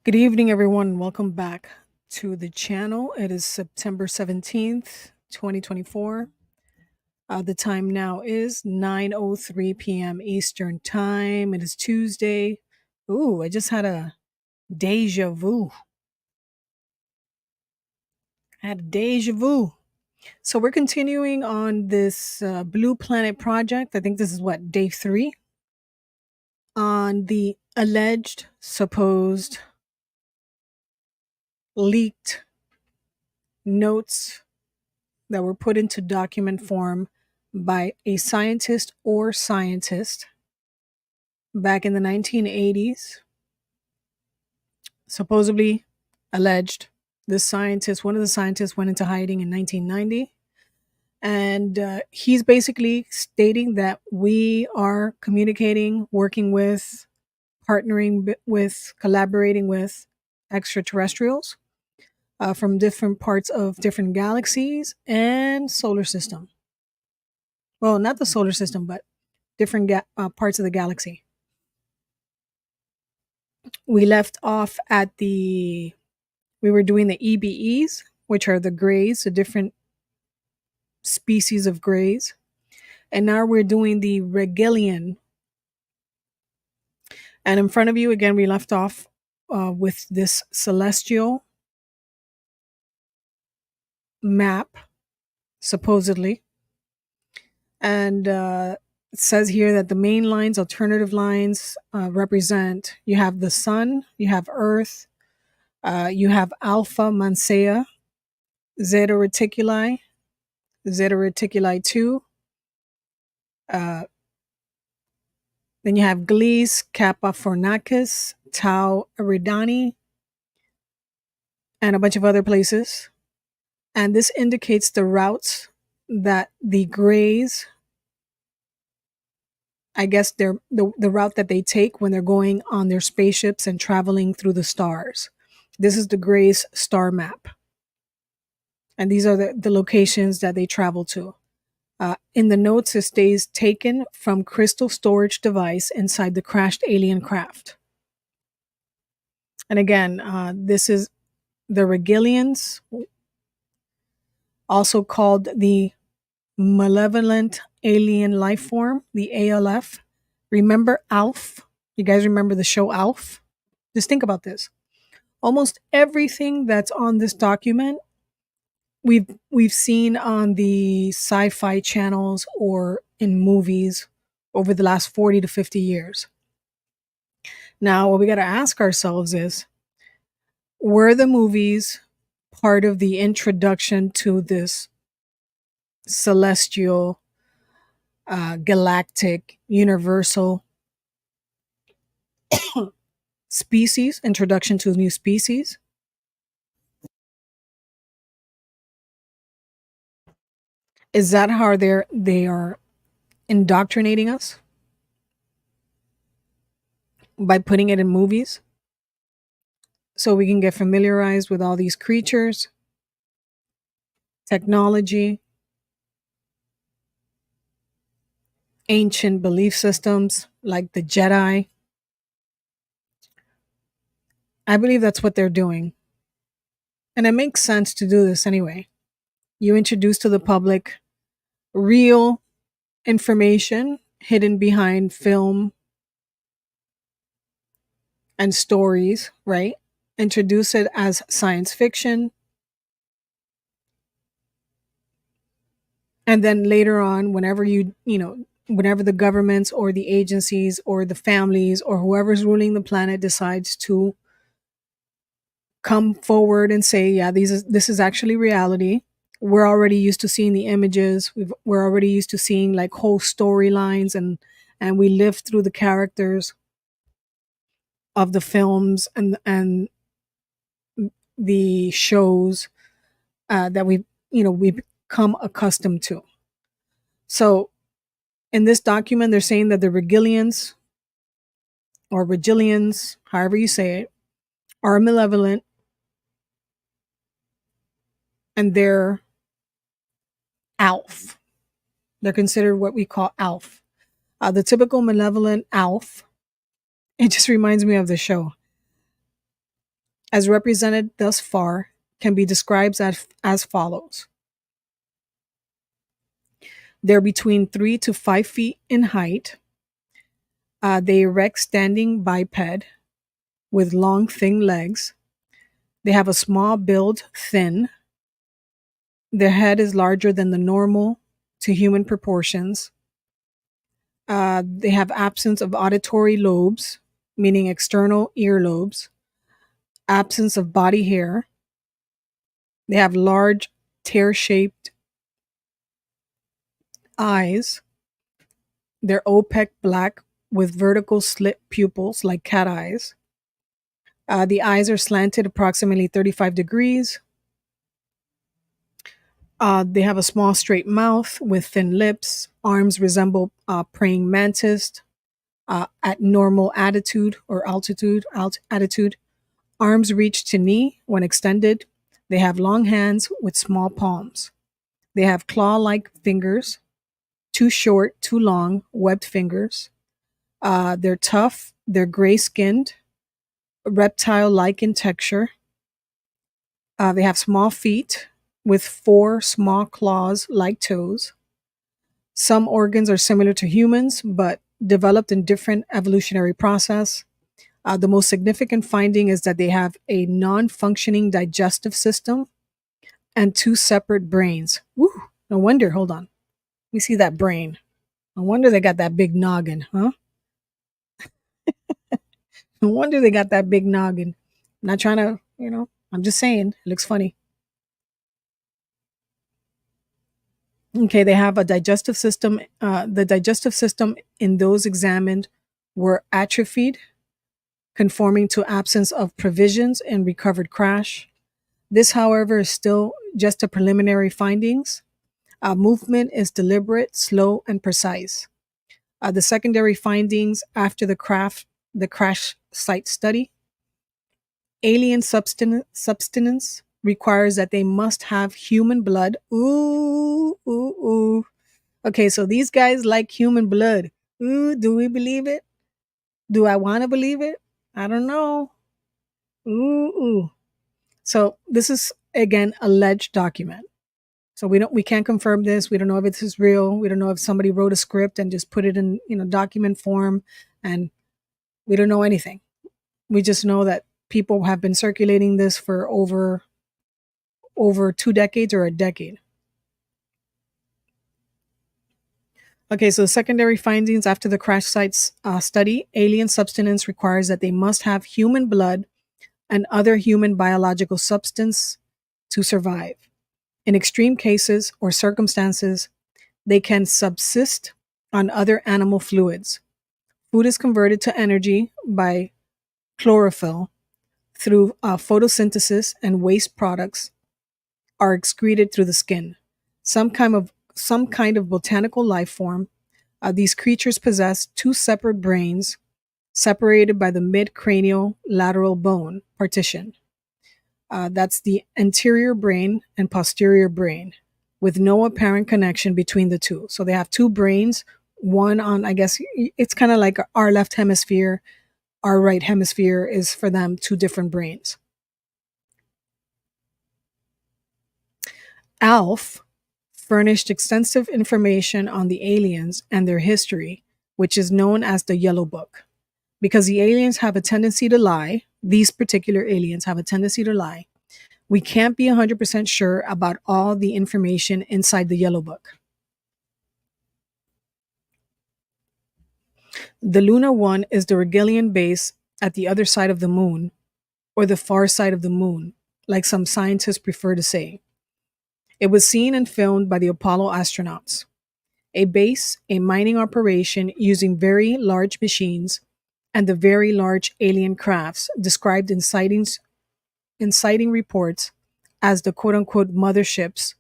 Good evening, everyone. Welcome back to the channel. It is September 17th, 2024. The time now is 9:03 p.m. Eastern Time. It is Tuesday. Ooh, I just had a deja vu. I had a deja vu. So we're continuing on this Blue Planet project. I think this is what, day 3 on the alleged, supposed, leaked notes that were put into document form by a scientist or scientist back in the 1980s. Supposedly alleged this scientist, one of the scientists, went into hiding in 1990. And he's basically stating that we are communicating, working with, partnering with, collaborating with extraterrestrials from different parts of different galaxies and solar system. Well, not the solar system, but different parts of the galaxy. We left off at we were doing the EBEs, which are the grays, the different species of grays. And now we're doing the Regelian. And in front of you, again, we left off with this celestial map, supposedly. And it says here that the main lines, alternative lines, represent you have the sun, you have Earth, you have Alpha Mancea, Zeta Reticuli 2. Then you have Gliese, Kappa Fornacis, Tau Eridani, and a bunch of other places. And this indicates the routes that the Greys, I guess they're the route that they take when they're going on their spaceships and traveling through the stars. This is the Greys star map. And these are the locations that they travel to. In the notes, it stays taken from crystal storage device inside the crashed alien craft. And again, this is the Regelians, also called the malevolent alien life form, the ALF. Remember ALF? You guys remember the show ALF? Just think about this. Almost everything that's on this document we've seen on the sci-fi channels or in movies over the last 40 to 50 years. Now, what we got to ask ourselves is, were the movies part of the introduction to this celestial, galactic, universal species, introduction to a new species? Is that how they are indoctrinating us by putting it in movies so we can get familiarized with all these creatures, technology, ancient belief systems like the Jedi? I believe that's what they're doing. And it makes sense to do this anyway. You introduce to the public real information hidden behind film and stories, right? Introduce it as science fiction. And then later on, whenever whenever the governments or the agencies or the families or whoever's ruling the planet decides to come forward and say, yeah, this is actually reality. We're already used to seeing the images. We're already used to seeing like whole storylines, and we live through the characters of the films and the shows that we've become accustomed to. So in this document, they're saying that the Regilians or Regilians, however you say it, are malevolent, and they're ALF. They're considered what we call ALF. The typical malevolent ALF, it just reminds me of the show. as represented thus far, can be described as follows. They're between 3 to 5 feet in height. They erect standing biped with long, thin legs. They have a small build, thin. Their head is larger than the normal to human proportions. They have absence of auditory lobes, meaning external earlobes, absence of body hair. They have large tear shaped eyes. They're opaque black with vertical slit pupils like cat eyes. The eyes are slanted approximately 35 degrees. They have a small straight mouth with thin lips. Arms resemble praying mantis at normal attitude or attitude. Arms reach to knee when extended. They have long hands with small palms. They have claw-like fingers, too short, too long, webbed fingers. They're tough. They're gray-skinned, reptile-like in texture. They have small feet with 4 small claws-like toes. Some organs are similar to humans, but developed in different evolutionary process. The most significant finding is that they have a non-functioning digestive system and 2 separate brains. Woo! No wonder. Hold on. We see that brain. No wonder they got that big noggin, huh? No wonder they got that big noggin. I'm not trying to, I'm just saying. It looks funny. Okay, they have a digestive system. The digestive system in those examined were atrophied, conforming to absence of provisions and recovered crash. This, however, is still just a preliminary findings. Movement is deliberate, slow, and precise. The secondary findings after the crash site study. Alien substance requires that they must have human blood. Ooh, ooh, ooh. Okay, so these guys like human blood. Ooh, do we believe it? Do I want to believe it? I don't know. Ooh, ooh. So this is again alleged document. So we can't confirm this. We don't know if this is real. We don't know if somebody wrote a script and just put it in document form, and we don't know anything. We just know that people have been circulating this for over 2 decades or a decade. Okay, so secondary findings after the crash sites study, alien substance requires that they must have human blood and other human biological substance to survive. In extreme cases or circumstances, they can subsist on other animal fluids. Food is converted to energy by chlorophyll through photosynthesis, and waste products are excreted through the skin. Some kind of botanical life form. These creatures possess 2 separate brains separated by the mid-cranial lateral bone partition. That's the anterior brain and posterior brain, with no apparent connection between the two. So they have 2 brains, one on, I guess it's kind of like our left hemisphere, our right hemisphere is for them 2 different brains. ALF furnished extensive information on the aliens and their history, which is known as the Yellow Book. Because the aliens have a tendency to lie, these particular aliens have a tendency to lie, we can't be 100% sure about all the information inside the Yellow Book. The Luna 1 is the Rigelian base at the other side of the moon, or the far side of the moon, like some scientists prefer to say. It was seen and filmed by the Apollo astronauts. A base, a mining operation using very large machines, and the very large alien crafts described in sighting reports as the quote-unquote motherships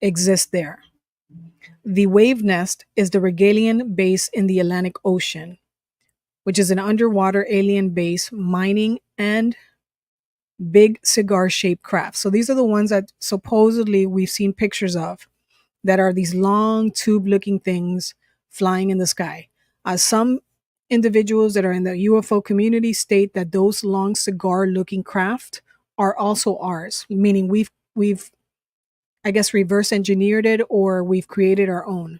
exist there. The Wave Nest is the Rigelian base in the Atlantic Ocean, which is an underwater alien base mining and big cigar-shaped craft. So these are the ones that supposedly we've seen pictures of, that are these long tube-looking things flying in the sky. Some individuals that are in the UFO community state that those long cigar looking craft are also ours, meaning we've I guess reverse engineered it or we've created our own.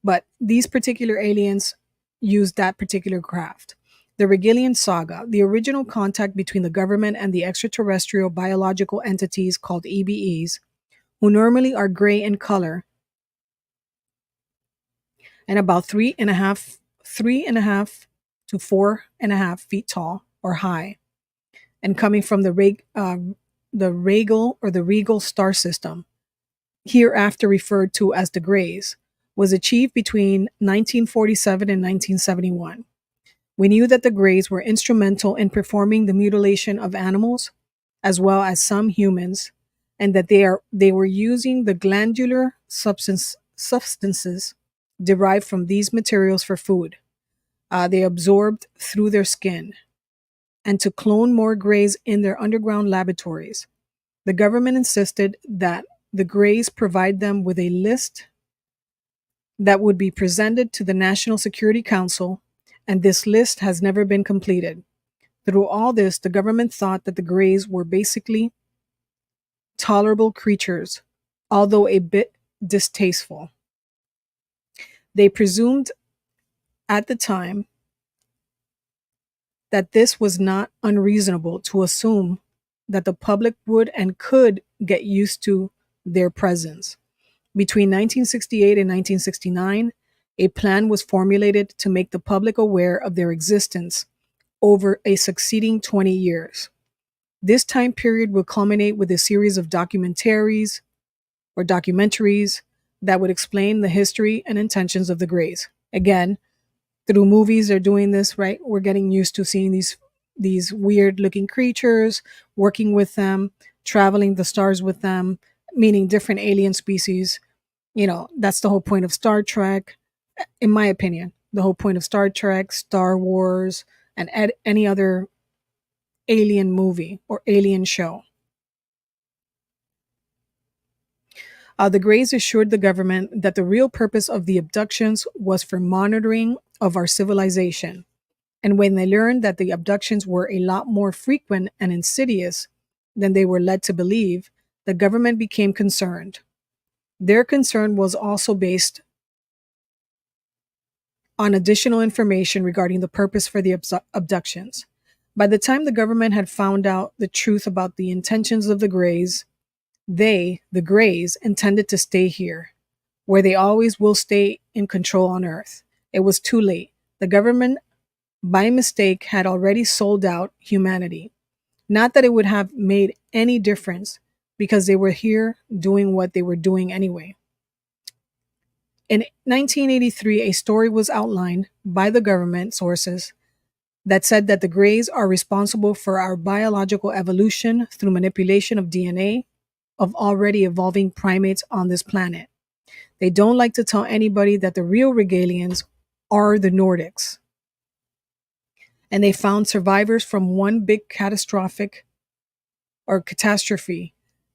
But these particular aliens use that particular craft. The Regalian saga, the original contact between the government and the extraterrestrial biological entities called EBEs, who normally are gray in color and about 3.5 to 4.5 feet tall or high, and coming from the regal star system, hereafter referred to as the Greys, was achieved between 1947 and 1971. We knew that the Greys were instrumental in performing the mutilation of animals, as well as some humans, and that they were using the glandular substances derived from these materials for food. They absorbed through their skin, and to clone more Greys in their underground laboratories. The government insisted that the Greys provide them with a list that would be presented to the National Security Council, and this list has never been completed. Through all this, the government thought that the Greys were basically tolerable creatures, although a bit distasteful. They presumed at the time that this was not unreasonable to assume that the public would and could get used to their presence. Between 1968 and 1969, a plan was formulated to make the public aware of their existence over a succeeding 20 years. This time period will culminate with a series of documentaries that would explain the history and intentions of the Greys. Again, through movies, they're doing this, right? We're getting used to seeing these weird looking creatures, working with them, traveling the stars with them, meaning different alien species. That's the whole point of Star Trek, in my opinion. The whole point of Star Trek, Star Wars, and any other alien movie or alien show. The Greys assured the government that the real purpose of the abductions was for monitoring of our civilization. And when they learned that the abductions were a lot more frequent and insidious than they were led to believe, the government became concerned. Their concern was also based on additional information regarding the purpose for the abductions. By the time the government had found out the truth about the intentions of the Greys, they, the Greys, intended to stay here, where they always will stay in control on Earth. It was too late. The government, by mistake, had already sold out humanity. Not that it would have made any difference, because they were here doing what they were doing anyway. In 1983, a story was outlined by the government sources that said that the Greys are responsible for our biological evolution through manipulation of DNA of already evolving primates on this planet. They don't like to tell anybody that the real Regalians are the Nordics. And they found survivors from one big catastrophe,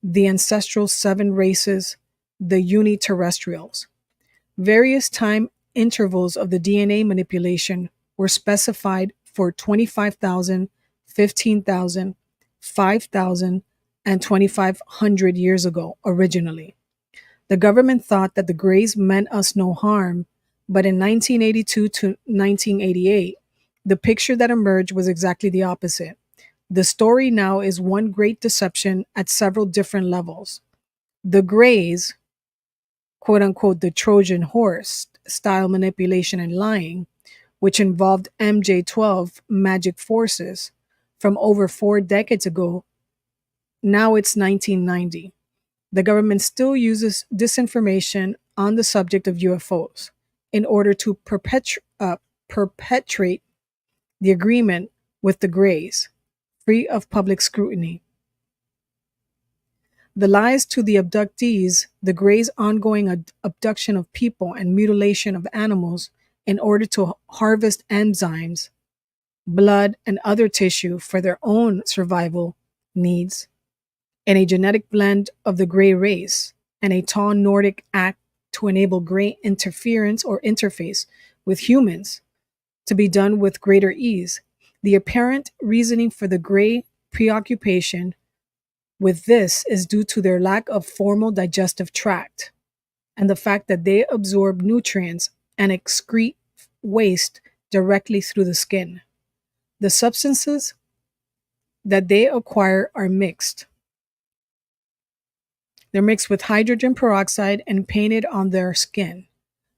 the ancestral 7 races, the uniterrestrials. Various time intervals of the DNA manipulation were specified for 25,000, 15,000, 5,000, and 2,500 years ago originally. The government thought that the Greys meant us no harm, but in 1982 to 1988, the picture that emerged was exactly the opposite. The story now is one great deception at several different levels. The Greys, quote unquote, the Trojan horse style manipulation and lying, which involved MJ-12 magic forces from over 4 decades ago. Now it's 1990. The government still uses disinformation on the subject of UFOs in order to perpetrate the agreement with the Greys, free of public scrutiny. The lies to the abductees, the Greys' ongoing abduction of people and mutilation of animals in order to harvest enzymes, blood, and other tissue for their own survival needs, and a genetic blend of the Grey race, and a tall Nordic act to enable Grey interference or interface with humans to be done with greater ease. The apparent reasoning for the gray preoccupation with this is due to their lack of formal digestive tract and the fact that they absorb nutrients and excrete waste directly through the skin. The substances that they acquire are mixed. They're mixed with hydrogen peroxide and painted on their skin,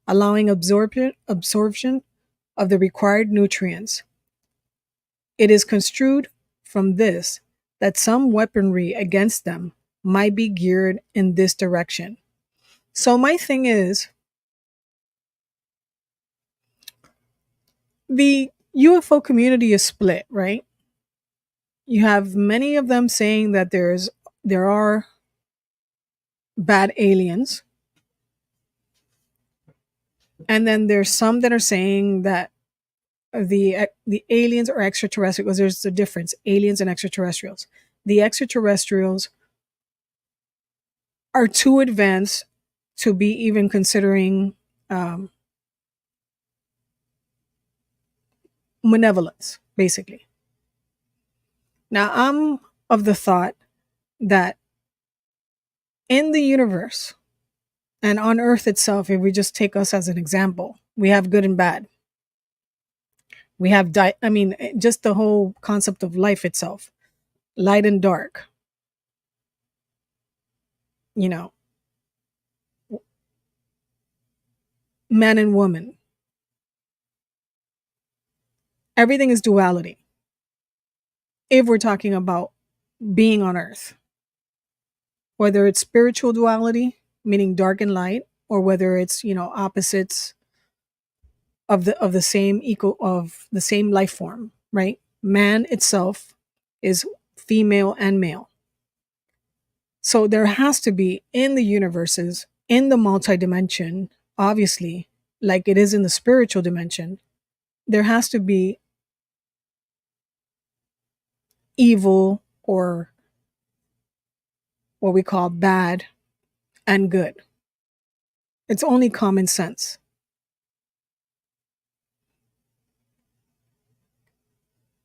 allowing absorption of the required nutrients. It is construed from this that some weaponry against them might be geared in this direction. So, my thing is, the UFO community is split, right? You have many of them saying that there are bad aliens, and then there's some that are saying that the aliens are extraterrestrial, because there's a difference, aliens and extraterrestrials. The extraterrestrials are too advanced to be even considering malevolence, basically. Now, I'm of the thought that in the universe and on Earth itself, if we just take us as an example, we have good and bad. We have, just the whole concept of life itself, light and dark, you know, man and woman. Everything is duality. If we're talking about being on Earth, whether it's spiritual duality, meaning dark and light, or whether it's, opposites of the same life form, right? Man itself is female and male. So there has to be in the universes, in the multi-dimension, obviously, like it is in the spiritual dimension, there has to be evil, or what we call bad and good. It's only common sense.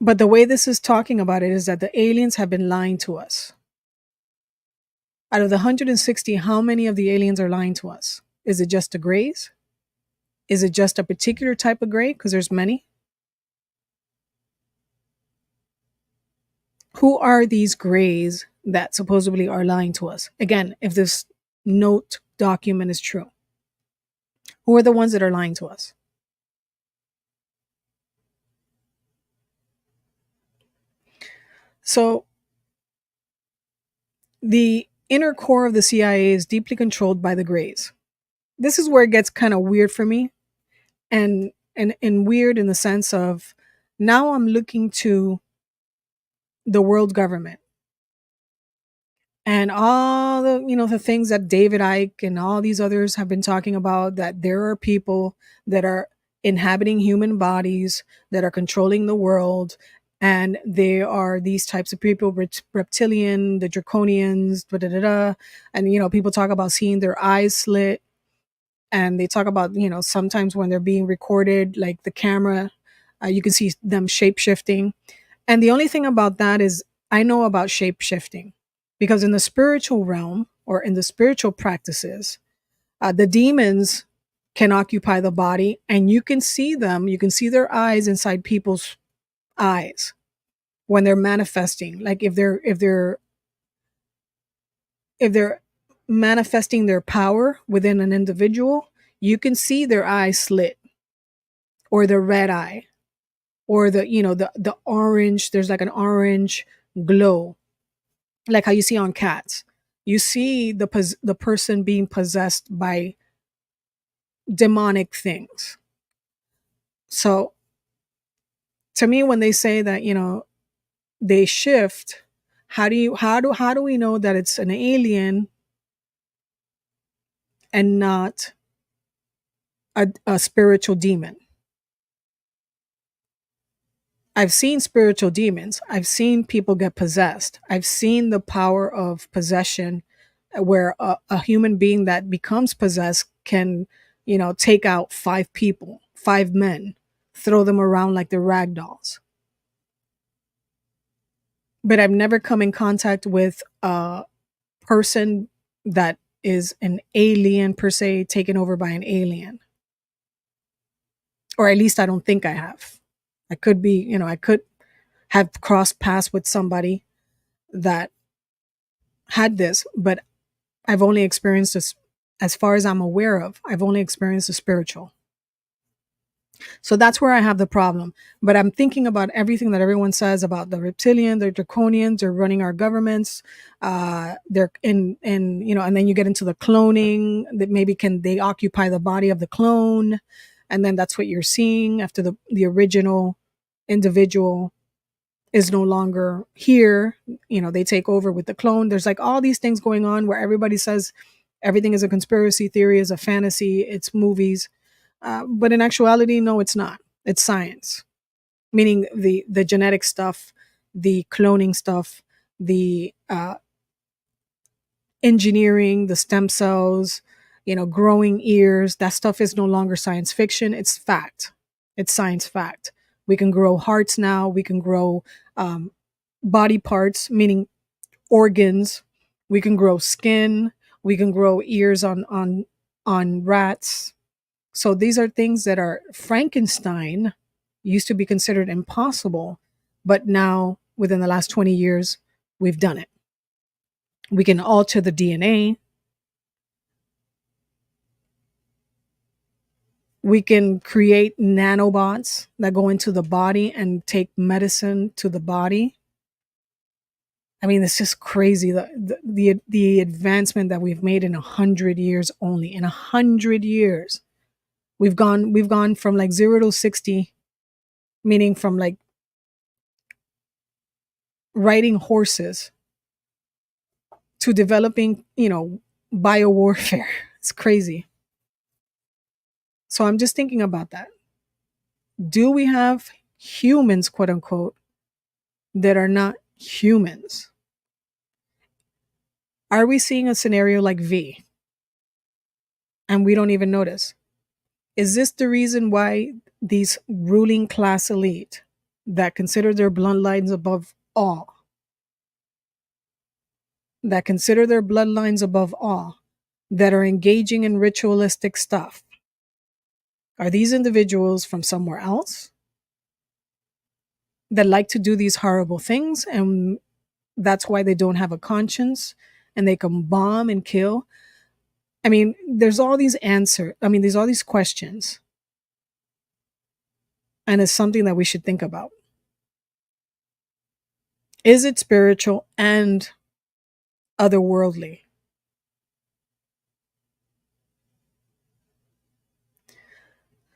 But the way this is talking about it is that the aliens have been lying to us. Out of the 160, how many of the aliens are lying to us? Is it just the grays? Is it just a particular type of gray? Because there's many. Who are these grays that supposedly are lying to us? Again, if this note document is true, who are the ones that are lying to us? So, the inner core of the CIA is deeply controlled by the grays. This is where it gets kind of weird for me, and weird in the sense of, now I'm looking to the world government and all the things that David Icke and all these others have been talking about, that there are people that are inhabiting human bodies that are controlling the world, and they are these types of people, reptilian, the draconians, da, da, da, da. And people talk about seeing their eyes slit, and they talk about sometimes when they're being recorded, like the camera, you can see them shape shifting. And the only thing about that is, I know about shape shifting because in the spiritual realm, or in the spiritual practices, the demons can occupy the body, and you can see them. You can see their eyes inside people's eyes when they're manifesting. Like if they're manifesting their power within an individual, you can see their eyes slit, or the red eye, or the orange. There's like an orange glow, like how you see on cats. You see the person being possessed by demonic things. So to me, when they say that they shift, how do we know that it's an alien and not a spiritual demon? I've seen spiritual demons. I've seen people get possessed. I've seen the power of possession, where a human being that becomes possessed can, take out 5 people, 5 men, throw them around like they're rag dolls. But I've never come in contact with a person that is an alien per se, taken over by an alien. Or at least I don't think I have. I could be, I could have crossed paths with somebody that had this, but I've only experienced this, as far as I'm aware of, I've only experienced the spiritual. So that's where I have the problem. But I'm thinking about everything that everyone says about the reptilian, the draconians, they're running our governments. They're in, and then you get into the cloning, that maybe can they occupy the body of the clone? And then that's what you're seeing after the original individual is no longer here. They take over with the clone. There's like all these things going on where everybody says everything is a conspiracy theory, is a fantasy, it's movies. But in actuality, no, it's not. It's science, meaning the genetic stuff, the cloning stuff, the engineering, the stem cells, growing ears. That stuff is no longer science fiction. It's fact. It's science fact. We can grow hearts now. We can grow body parts, meaning organs. We can grow skin. We can grow ears on rats. So these are things that are Frankenstein used to be considered impossible, but now within the last 20 years, we've done it. We can alter the DNA. We can create nanobots that go into the body and take medicine to the body. I mean, it's just crazy the advancement that we've made in 100 years only. In 100 years, we've gone from like 0 to 60, meaning from like riding horses to developing, biowarfare. It's crazy. So I'm just thinking about that. Do we have humans, quote unquote, that are not humans? Are we seeing a scenario like V and we don't even notice? Is this the reason why these ruling class elite that consider their bloodlines above all, that are engaging in ritualistic stuff, are these individuals from somewhere else that like to do these horrible things, and that's why they don't have a conscience and they can bomb and kill? I mean, there's all these there's all these questions, and it's something that we should think about. Is it spiritual and otherworldly?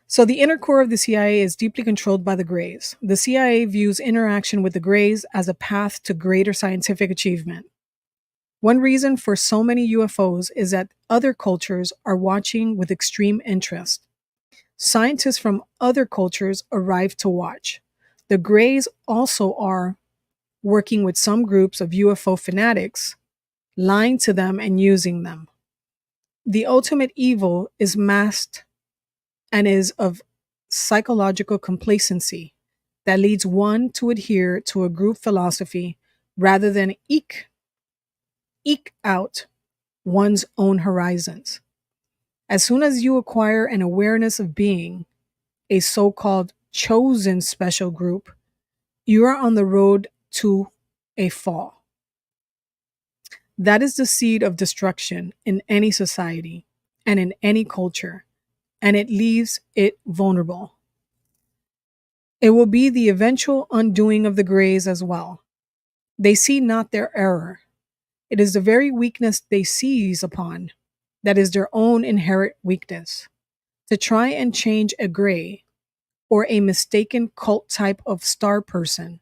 So the inner core of the CIA is deeply controlled by the Greys. The CIA views interaction with the Greys as a path to greater scientific achievement. One reason for so many UFOs is that other cultures are watching with extreme interest. Scientists from other cultures arrive to watch. The Greys also are working with some groups of UFO fanatics, lying to them and using them. The ultimate evil is masked and is of psychological complacency that leads one to adhere to a group philosophy rather than eke out one's own horizons. As soon as you acquire an awareness of being a so-called chosen special group, you are on the road to a fall. That is the seed of destruction in any society and in any culture, and it leaves it vulnerable. It will be the eventual undoing of the Greys as well. They see not their error. It is the very weakness they seize upon that is their own inherent weakness. To try and change a Grey or a mistaken cult type of star person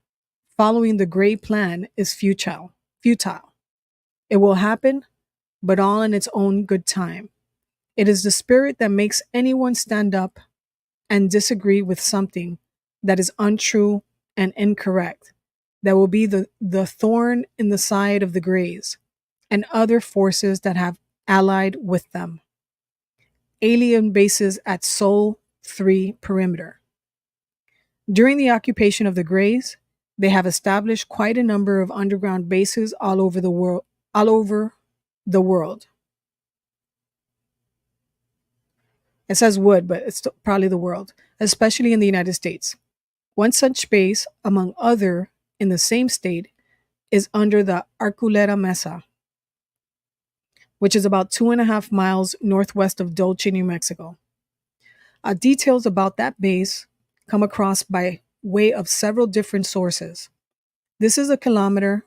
following the Grey plan is futile. It will happen, but all in its own good time. It is the spirit that makes anyone stand up and disagree with something that is untrue and incorrect that will be the thorn in the side of the Greys and other forces that have allied with them. Alien bases at Sol 3 perimeter. During the occupation of the Greys, they have established quite a number of underground bases all over the world. All over the world. It says would, but it's probably the world, especially in the United States. One such base, among other, in the same state, is under the Arculeta Mesa, which is about 2.5 miles northwest of Dulce, New Mexico. Details about that base come across by way of several different sources. This is a kilometer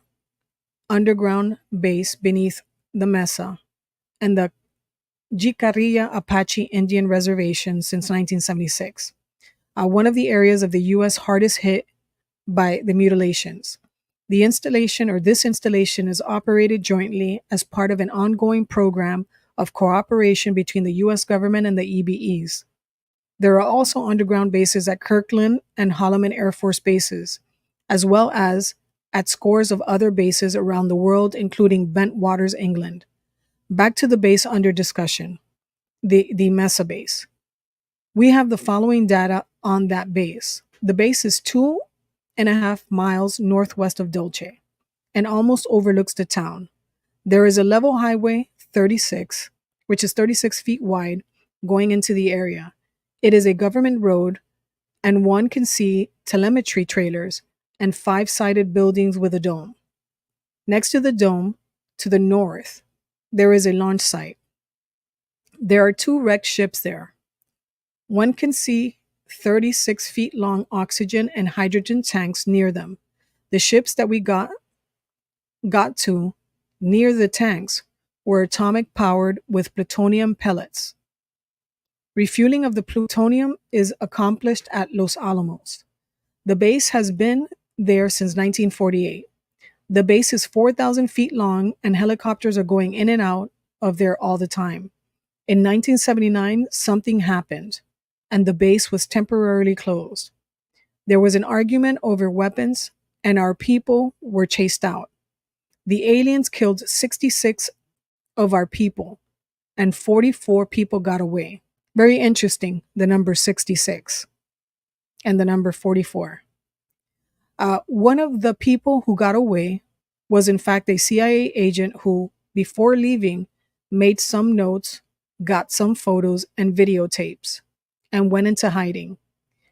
underground base beneath the Mesa and the Jicarilla Apache Indian Reservation since 1976, one of the areas of the U.S. hardest hit by the mutilations. This installation is operated jointly as part of an ongoing program of cooperation between the U.S. government and the EBEs. There are also underground bases at Kirkland and Holloman Air Force bases, as well as at scores of other bases around the world, including Bentwaters, England. Back to the base under discussion, the Mesa base. We have the following data on that base. The base is 2.5 miles northwest of Dulce and almost overlooks the town. There is a level highway 36, which is 36 feet wide, going into the area. It is a government road, and one can see telemetry trailers and 5-sided buildings with a dome. Next to the dome, to the north, there is a launch site. There are 2 wrecked ships there. One can see 36 feet long oxygen and hydrogen tanks near them. The ships that we got to near the tanks were atomic powered with plutonium pellets. Refueling of the plutonium is accomplished at Los Alamos. The base has been there since 1948. The base is 4,000 feet long and helicopters are going in and out of there all the time. In 1979, something happened and the base was temporarily closed. There was an argument over weapons and our people were chased out. The aliens killed 66 of our people and 44 people got away. Very interesting, the number 66 and the number 44. One of the people who got away was in fact a CIA agent who, before leaving, made some notes, got some photos and videotapes, and went into hiding.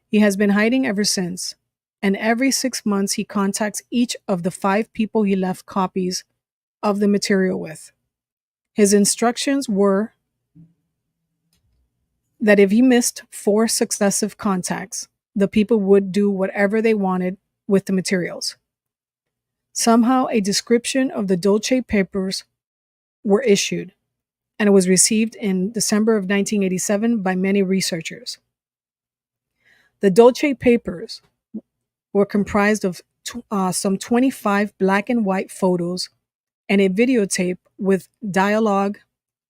He has been hiding ever since, and every 6 months he contacts each of the 5 people he left copies of the material with. His instructions were that if he missed 4 successive contacts, the people would do whatever they wanted with the materials. Somehow, a description of the Dulce papers were issued, and it was received in December of 1987 by many researchers. The Dulce papers were comprised of some 25 black and white photos and a videotape with dialogue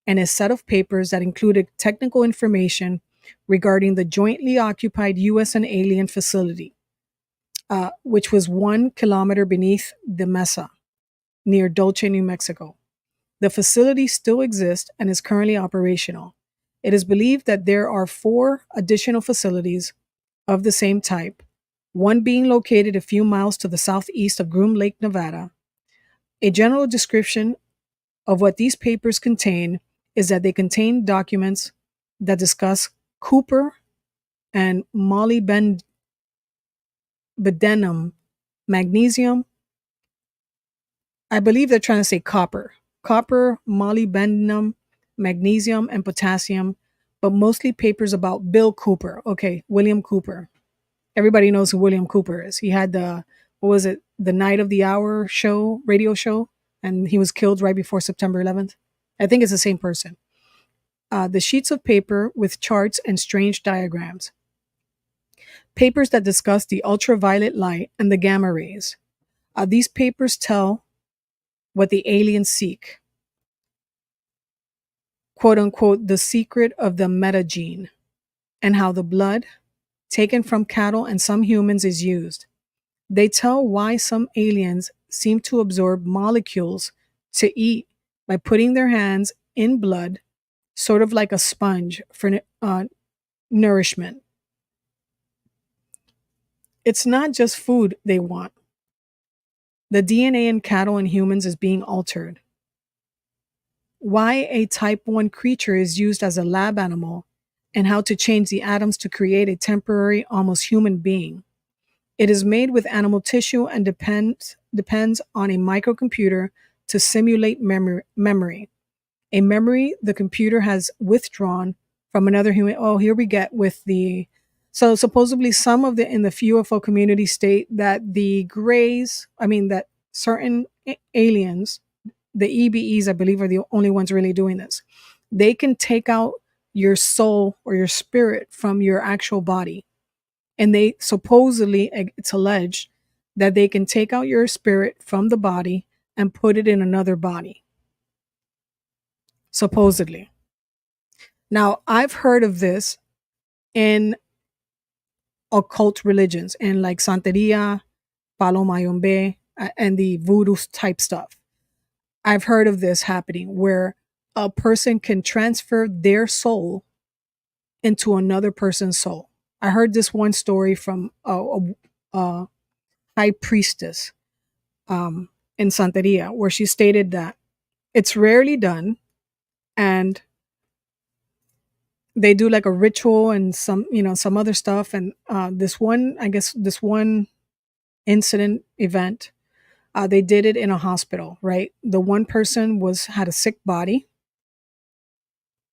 and a set of papers that included technical information regarding the jointly occupied U.S. and alien facility, which was 1 kilometer beneath the Mesa, near Dulce, New Mexico. The facility still exists and is currently operational. It is believed that there are 4 additional facilities of the same type, one being located a few miles to the southeast of Groom Lake, Nevada. A general description of what these papers contain is that they contain documents that discuss copper and molybdenum, magnesium. I believe they're trying to say copper, molybdenum, magnesium, and potassium, but mostly papers about Bill Cooper. Okay, William Cooper. Everybody knows who William Cooper is. He had the Night of the Hour show, radio show, and he was killed right before September 11th. I think it's the same person. The sheets of paper with charts and strange diagrams. Papers that discuss the ultraviolet light and the gamma rays. These papers tell what the aliens seek. Quote unquote, the secret of the metagene, and how the blood taken from cattle and some humans is used. They tell why some aliens seem to absorb molecules to eat by putting their hands in blood, sort of like a sponge for nourishment. It's not just food they want. The DNA in cattle and humans is being altered. Why a type 1 creature is used as a lab animal, and how to change the atoms to create a temporary, almost human being. It is made with animal tissue and depends on a microcomputer to simulate memory. A memory the computer has withdrawn from another human. Oh, here we get with the. So supposedly, some of the in the UFO community state that the grays, I mean, that certain aliens, the EBEs, I believe, are the only ones really doing this. They can take out your soul or your spirit from your actual body. And they supposedly, it's alleged, that they can take out your spirit from the body and put it in another body. Supposedly. Now, I've heard of this in occult religions, in like Santeria, Palo Mayombe, and the voodoo type stuff. I've heard of this happening where a person can transfer their soul into another person's soul. I heard this one story from a high priestess in Santeria where she stated that it's rarely done, and they do like a ritual and some other stuff. And this one, I guess, this one incident event, they did it in a hospital, right? The one person had a sick body,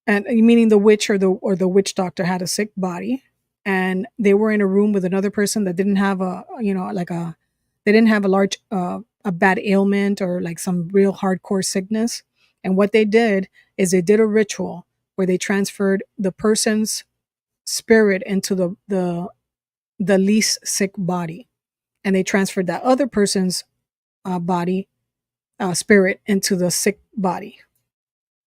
and meaning the witch or the witch doctor had a sick body, and they were in a room with another person that didn't have they didn't have a large a bad ailment or like some real hardcore sickness. And what they did is they did a ritual where they transferred the person's spirit into the least sick body, and they transferred that other person's body spirit into the sick body.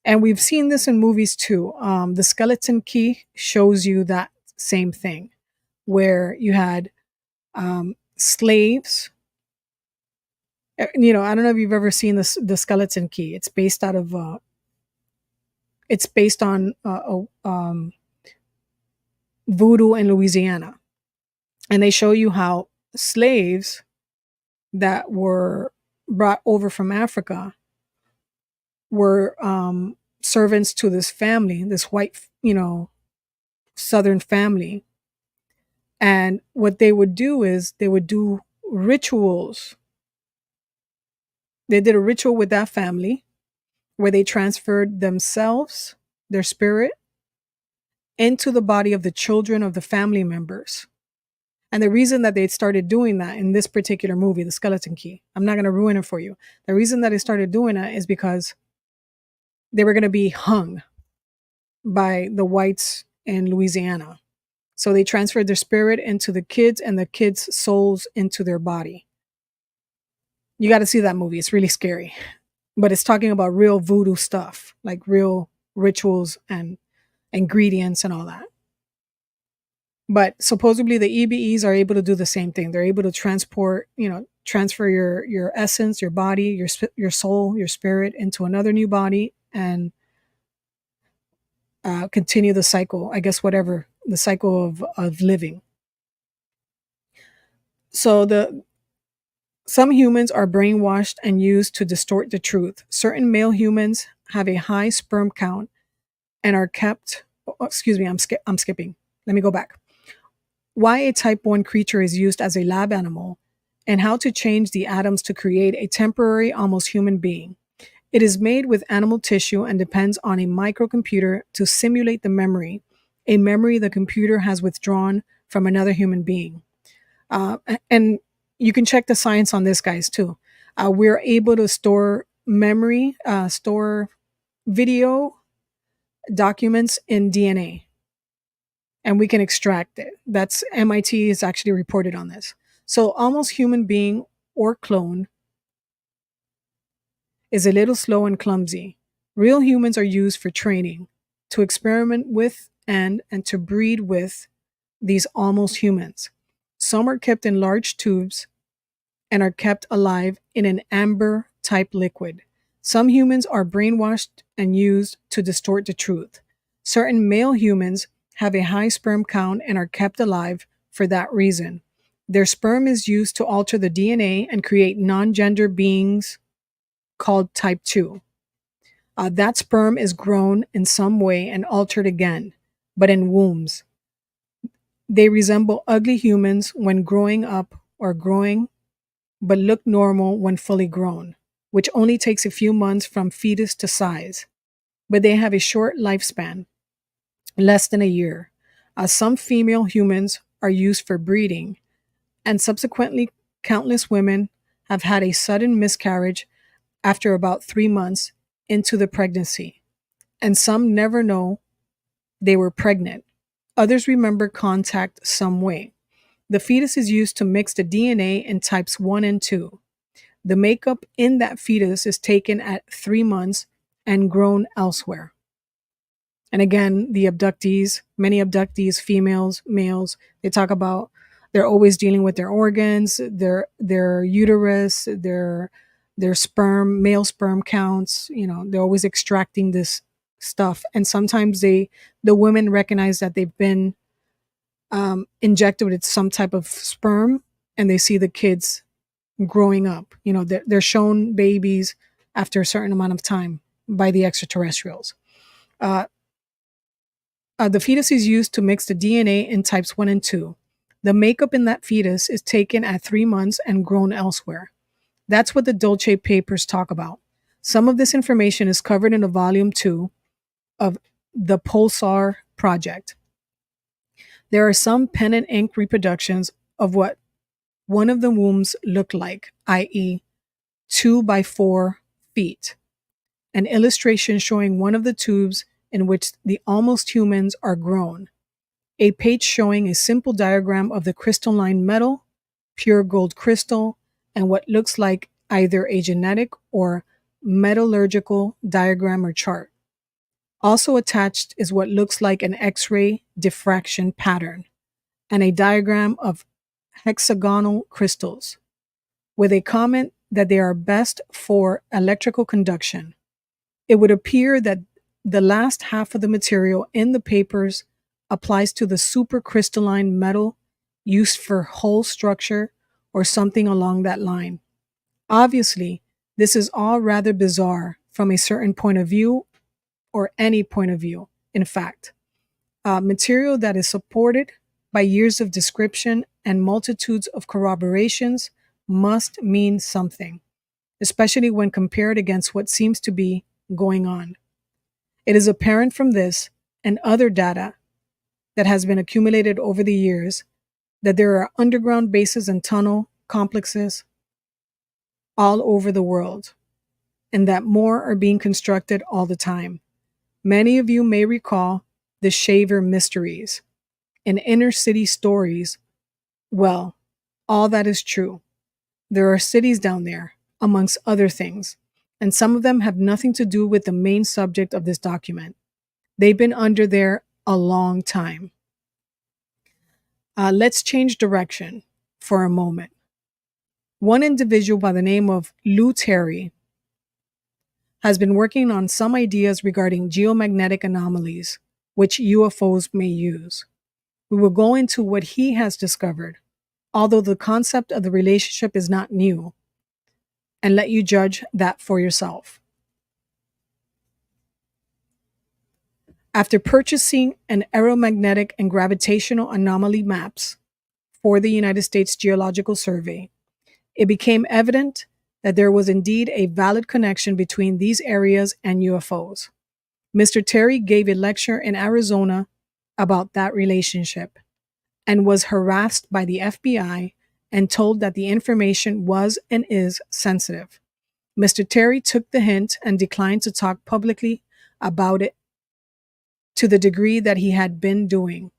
And we've seen this in movies too. The Skeleton Key shows you that same thing, where you had slaves. I don't know if you've ever seen the Skeleton Key. It's based out of. It's based on voodoo in Louisiana, and they show you how slaves that were brought over from Africa were servants to this family, this white, Southern family. And what they would do is they would do rituals. They did a ritual with that family where they transferred themselves, their spirit, into the body of the children of the family members. And the reason that they started doing that in this particular movie, The Skeleton Key, I'm not going to ruin it for you. The reason that they started doing that is because they were going to be hung by the whites in Louisiana. So they transferred their spirit into the kids and the kids' souls into their body. You got to see that movie. It's really scary. But it's talking about real voodoo stuff, like real rituals and ingredients and all that. But supposedly the EBEs are able to do the same thing. They're able to transfer your essence, your body, your soul, your spirit into another new body and continue the cycle, I guess, whatever, the cycle of living. So some humans are brainwashed and used to distort the truth. Certain male humans have a high sperm count and are kept. Oh, excuse me, I'm skipping. Let me go back. Why a type 1 creature is used as a lab animal, and how to change the atoms to create a temporary, almost human being. It is made with animal tissue and depends on a microcomputer to simulate the memory, a memory the computer has withdrawn from another human being. And you can check the science on this, guys, too. We're able to store memory, store video documents in DNA, and we can extract it. That's MIT is actually reported on this. So almost human being or clone is a little slow and clumsy. Real humans are used for training, to experiment with and to breed with these almost humans. Some are kept in large tubes and are kept alive in an amber type liquid. Some humans are brainwashed and used to distort the truth. Certain male humans have a high sperm count and are kept alive for that reason. Their sperm is used to alter the DNA and create non gender beings called type 2. That sperm is grown in some way and altered again, but in wombs. They resemble ugly humans when growing up or growing, but look normal when fully grown, which only takes a few months from fetus to size. But they have a short lifespan, less than a year. Some female humans are used for breeding, and subsequently, countless women have had a sudden miscarriage after about 3 months into the pregnancy, and some never know they were pregnant. Others remember contact some way. The fetus is used to mix the DNA in types 1 and 2. The makeup in that fetus is taken at 3 months and grown elsewhere. And again, the abductees, many abductees, females, males, they talk about they're always dealing with their organs, their uterus, their sperm, male sperm counts. They're always extracting this stuff, and sometimes the women recognize that they've been injected with some type of sperm, and they see the kids growing up. They're shown babies after a certain amount of time by the extraterrestrials. Uh, the fetus is used to mix the DNA in types 1 and 2. The makeup in that fetus is taken at 3 months and grown elsewhere. That's what the Dolce papers talk about. Some of this information is covered in a volume 2 of the Pulsar Project. There are some pen and ink reproductions of what one of the wombs looked like, i.e., 2 by 4 feet. An illustration showing one of the tubes in which the almost humans are grown. A page showing a simple diagram of the crystalline metal, pure gold crystal, and what looks like either a genetic or metallurgical diagram or chart. Also attached is what looks like an X-ray diffraction pattern and a diagram of hexagonal crystals, with a comment that they are best for electrical conduction. It would appear that the last half of the material in the papers applies to the supercrystalline metal used for hull structure or something along that line. Obviously, this is all rather bizarre from a certain point of view, or any point of view, in fact. Material that is supported by years of description and multitudes of corroborations must mean something, especially when compared against what seems to be going on. It is apparent from this and other data that has been accumulated over the years that there are underground bases and tunnel complexes all over the world, and that more are being constructed all the time. Many of you may recall the Shaver Mysteries and inner city stories. Well, all that is true. There are cities down there, amongst other things, and some of them have nothing to do with the main subject of this document. They've been under there a long time. Let's change direction for a moment. One individual by the name of Lou Terry has been working on some ideas regarding geomagnetic anomalies, which UFOs may use. We will go into what he has discovered, although the concept of the relationship is not new, and let you judge that for yourself. After purchasing an aeromagnetic and gravitational anomaly maps for the United States Geological Survey, it became evident that there was indeed a valid connection between these areas and UFOs. Mr. Terry gave a lecture in Arizona about that relationship and was harassed by the FBI and told that the information was and is sensitive. Mr. Terry took the hint and declined to talk publicly about it to the degree that he had been doing.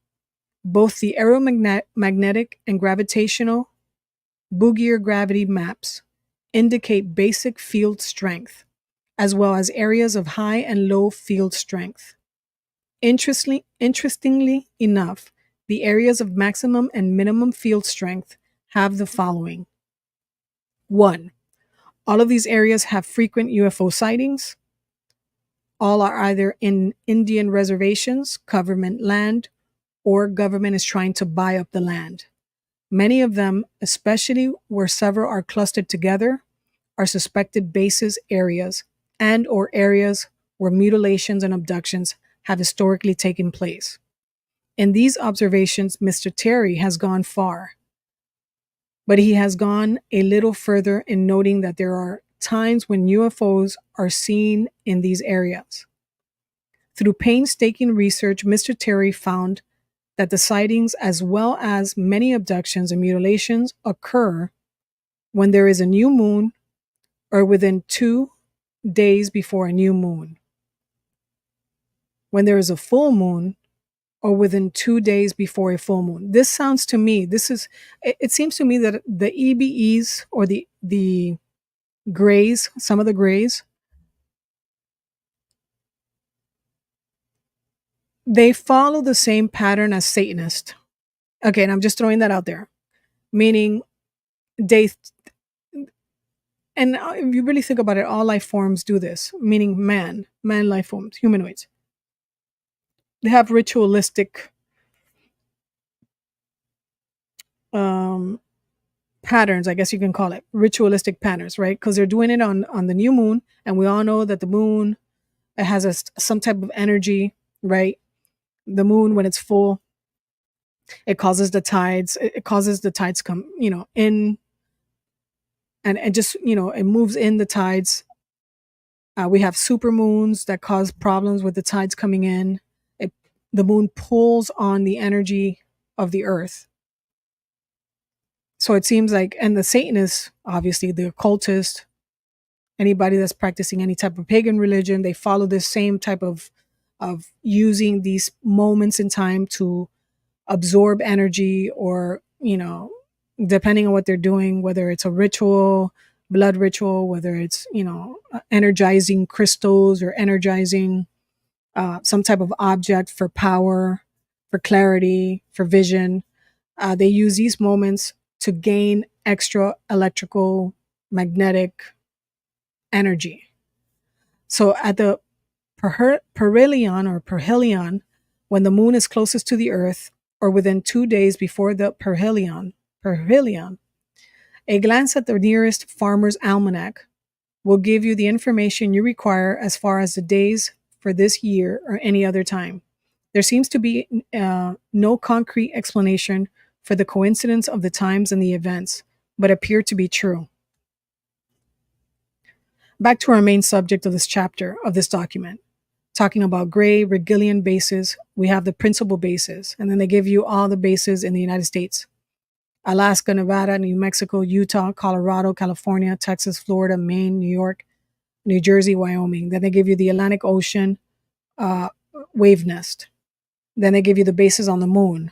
Both the aeromagnetic and gravitational Bouguer gravity maps indicate basic field strength, as well as areas of high and low field strength. Interestingly enough, the areas of maximum and minimum field strength have the following. 1. All of these areas have frequent UFO sightings. All are either in Indian reservations, government land, or government is trying to buy up the land. Many of them, especially where several are clustered together, are suspected bases areas and or areas where mutilations and abductions have historically taken place. In these observations, Mr. Terry has gone far, but he has gone a little further in noting that there are times when UFOs are seen in these areas. Through painstaking research, Mr. Terry found that the sightings, as well as many abductions and mutilations, occur when there is a new moon or within 2 days before a new moon, when there is a full moon, or within 2 days before a full moon. This sounds to me, it seems to me that the EBEs or the grays, some of the grays, they follow the same pattern as Satanists. Okay, and I'm just throwing that out there, meaning they, and if you really think about it, all life forms do this, meaning man life forms, humanoids. They have ritualistic um, patterns, I guess you can call it ritualistic patterns, right? Because they're doing it on the new moon, and we all know that the moon, it has some type of energy, right? The moon, when it's full, it causes the tides. It causes the tides come, in, and just it moves in the tides. We have super moons that cause problems with the tides coming in. The moon pulls on the energy of the earth. So it seems like, and the Satanists, obviously the occultist, anybody that's practicing any type of pagan religion, they follow this same type of using these moments in time to absorb energy, or depending on what they're doing, whether it's a ritual, blood ritual, whether it's energizing crystals or energizing some type of object for power, for clarity, for vision. They use these moments to gain extra electrical magnetic energy. So at the perihelion or perihelion, when the moon is closest to the earth, or within 2 days before the perihelion, a glance at the nearest farmer's almanac will give you the information you require as far as the days for this year or any other time. There seems to be no concrete explanation for the coincidence of the times and the events, but appear to be true. Back to our main subject of this chapter, of this document, talking about gray Rigelian bases. We have the principal bases, and then they give you all the bases in the United States: Alaska, Nevada, New Mexico, Utah, Colorado, California, Texas, Florida, Maine, New York, New Jersey, Wyoming. Then they give you the Atlantic Ocean wave nest. Then they give you the bases on the moon.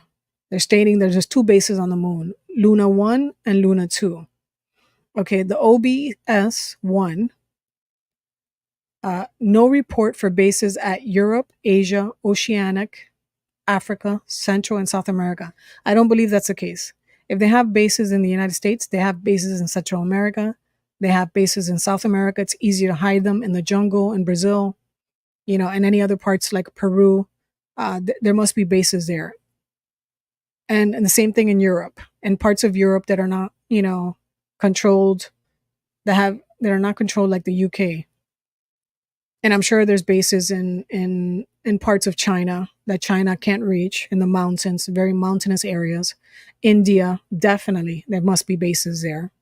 They're stating there's just 2 bases on the moon: Luna 1 and Luna 2. Okay, the OBS 1, no report for bases at Europe, Asia, Oceanic, Africa, Central, and South America. I don't believe that's the case. If they have bases in the United States, they have bases in Central America, they have bases in South America. It's easier to hide them in the jungle in Brazil, and any other parts like Peru. There must be bases there. And the same thing in Europe, and parts of Europe that are not, controlled, that are not controlled, like the UK. And I'm sure there's bases in parts of China that China can't reach, in the mountains, very mountainous areas. India, definitely, there must be bases there.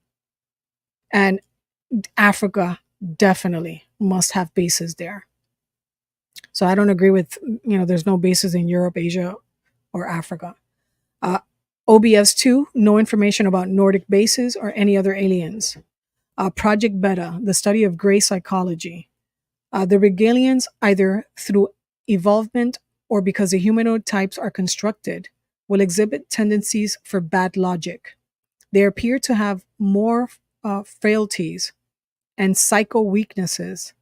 And Africa definitely must have bases there. So I don't agree with, there's no bases in Europe, Asia, or Africa. OBS 2, no information about Nordic bases or any other aliens. Project Beta, the study of gray psychology. The Rigelians, either through evolvement or because the humanoid types are constructed, will exhibit tendencies for bad logic. They appear to have more frailties and psycho weaknesses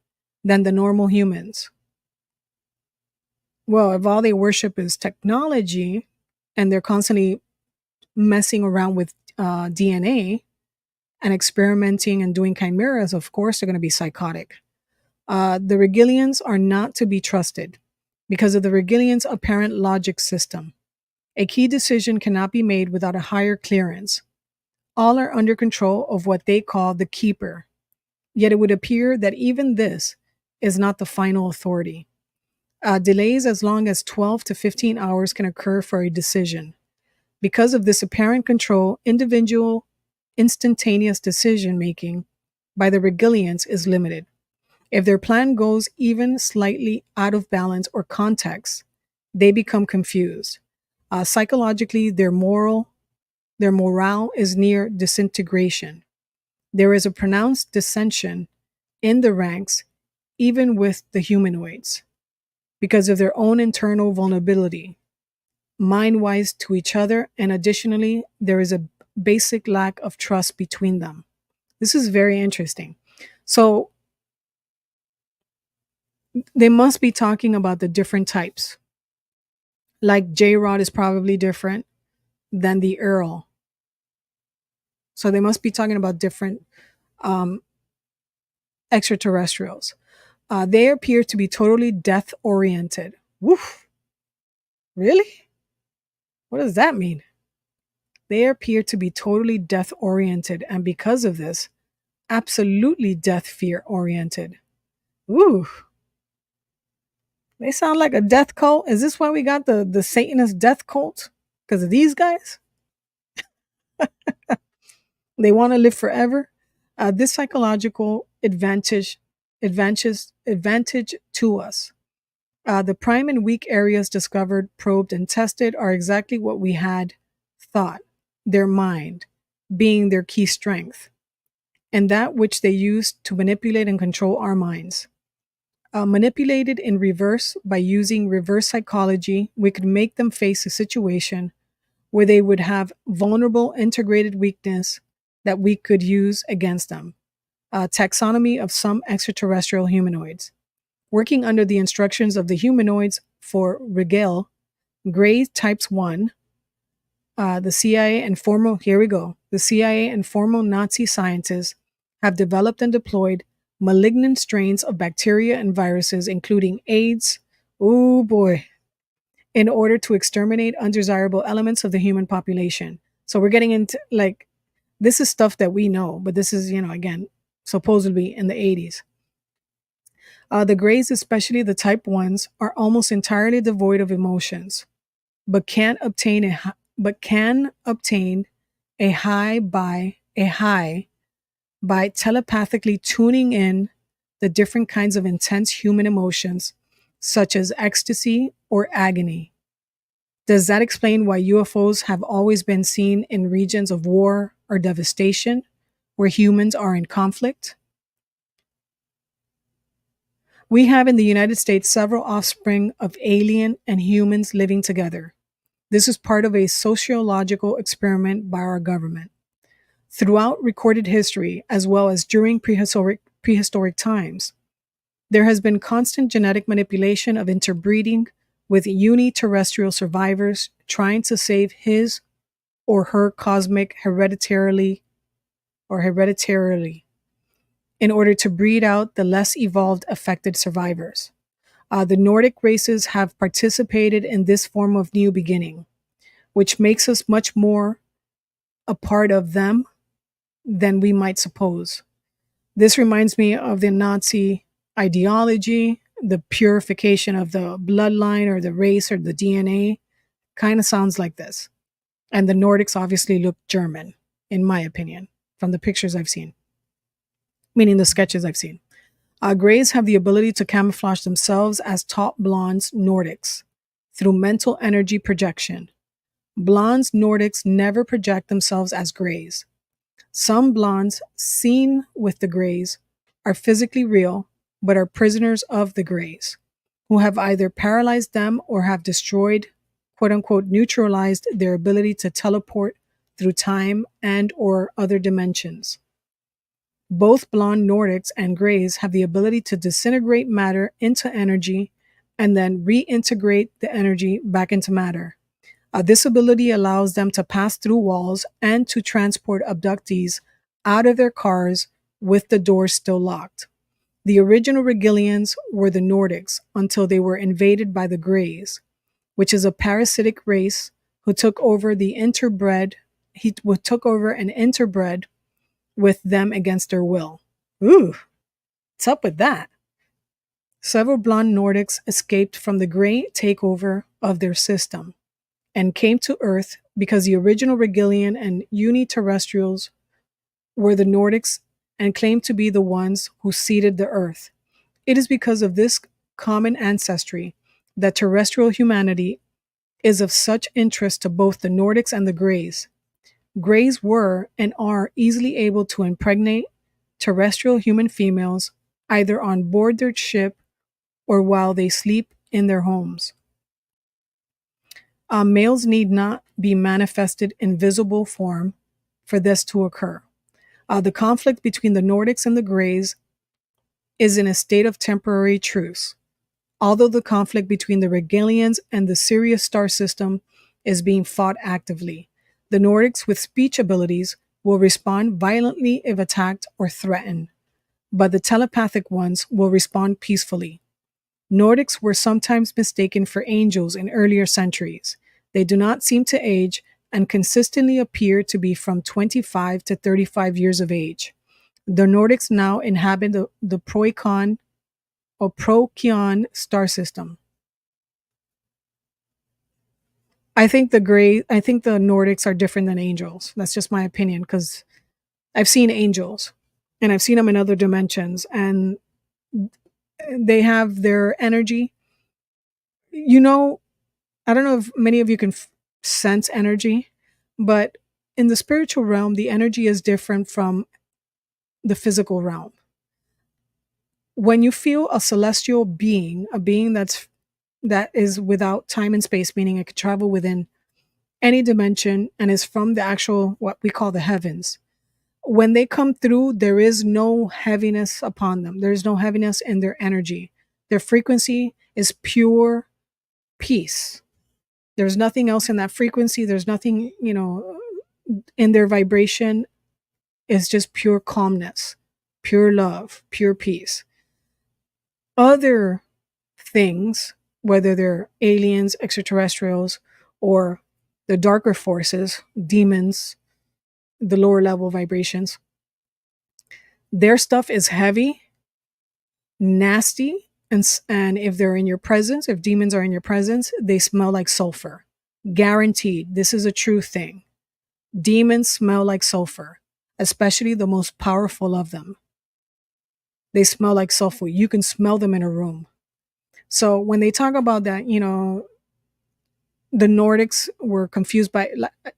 than the normal humans. Well, if all they worship is technology, and they're constantly messing around with DNA and experimenting and doing chimeras, of course they're going to be psychotic. The Rigelians are not to be trusted because of the Rigelians' apparent logic system. A key decision cannot be made without a higher clearance. All are under control of what they call the keeper. Yet it would appear that even this is not the final authority. Delays as long as 12 to 15 hours can occur for a decision. Because of this apparent control, individual instantaneous decision making by the Regilians is limited. If their plan goes even slightly out of balance or context, they become confused. Psychologically, their morale is near disintegration. There is a pronounced dissension in the ranks, even with the humanoids, because of their own internal vulnerability, mind-wise to each other, and additionally, there is a basic lack of trust between them. This is very interesting. So they must be talking about the different types. Like J Rod is probably different than the Earl. So they must be talking about different um, extraterrestrials. They appear to be totally death oriented. Woof. Really? What does that mean? They appear to be totally death oriented, and because of this, absolutely death fear oriented. Ooh. They sound like a death cult. Is this why we got the Satanist death cult? Because of these guys? They want to live forever. This psychological advantage to us. The prime and weak areas discovered, probed, and tested are exactly what we had thought. Their mind being their key strength, and that which they use to manipulate and control our minds. Manipulated in reverse by using reverse psychology, we could make them face a situation where they would have vulnerable integrated weakness that we could use against them. Taxonomy of some extraterrestrial humanoids. Working under the instructions of the humanoids for Rigel, Gray Types 1, the CIA and former, here we go, the CIA and former Nazi scientists have developed and deployed malignant strains of bacteria and viruses, including AIDS, oh boy, in order to exterminate undesirable elements of the human population. So we're getting into, like, this is stuff that we know, but this is, again, supposedly in the 80s. The Greys, especially the type 1s, are almost entirely devoid of emotions, but can obtain a high by telepathically tuning in the different kinds of intense human emotions, such as ecstasy or agony. Does that explain why UFOs have always been seen in regions of war or devastation, where humans are in conflict? We have in the United States several offspring of alien and humans living together. This is part of a sociological experiment by our government. Throughout recorded history, as well as during prehistoric times, there has been constant genetic manipulation of interbreeding with uniterrestrial survivors trying to save his or her cosmic hereditarily in order to breed out the less evolved affected survivors. The Nordic races have participated in this form of new beginning, which makes us much more a part of them than we might suppose. This reminds me of the Nazi ideology, the purification of the bloodline or the race or the DNA. Kind of sounds like this. And the Nordics obviously look German, in my opinion, from the pictures I've seen, meaning the sketches I've seen. Greys have the ability to camouflage themselves as top blondes Nordics through mental energy projection. Blondes Nordics never project themselves as greys. Some blondes seen with the greys are physically real, but are prisoners of the greys, who have either paralyzed them or have destroyed, quote unquote, neutralized their ability to teleport through time and or other dimensions. Both blonde Nordics and greys have the ability to disintegrate matter into energy and then reintegrate the energy back into matter. This ability allows them to pass through walls and to transport abductees out of their cars with the doors still locked. The original Rigelians were the Nordics until they were invaded by the Greys, which is a parasitic race who took over the interbred. Took over and interbred with them against their will. Ooh, what's up with that? Several blonde Nordics escaped from the gray takeover of their system and came to Earth because the original Rigelian and Uniterrestrials were the Nordics and claimed to be the ones who seeded the Earth. It is because of this common ancestry that terrestrial humanity is of such interest to both the Nordics and the Greys. Greys were and are easily able to impregnate terrestrial human females either on board their ship or while they sleep in their homes. Males need not be manifested in visible form for this to occur. The conflict between the Nordics and the Greys is in a state of temporary truce, although the conflict between the Regalians and the Sirius star system is being fought actively. The Nordics with speech abilities will respond violently if attacked or threatened, but the telepathic ones will respond peacefully. Nordics were sometimes mistaken for angels in earlier centuries. They do not seem to age and consistently appear to be from 25 to 35 years of age. The Nordics now inhabit the Procyon star system. I think the Nordics are different than angels. That's just my opinion because I've seen angels and I've seen them in other dimensions and they have their energy. You know, I don't know if many of you can sense energy, but in the spiritual realm, the energy is different from the physical realm. When you feel a celestial being, a being that is without time and space, meaning it could travel within any dimension and is from the actual what we call the heavens. When they come through, there is no heaviness upon them. There's no heaviness in their energy. Their frequency is pure peace. There's nothing else in that frequency. There's nothing, in their vibration. It's just pure calmness, pure love, pure peace. Other things, whether they're aliens, extraterrestrials, or the darker forces, demons, the lower level vibrations, their stuff is heavy, nasty, and if they're in your presence, if demons are in your presence, they smell like sulfur. Guaranteed, this is a true thing. Demons smell like sulfur, especially the most powerful of them. They smell like sulfur. You can smell them in a room. So when they talk about that, the Nordics were confused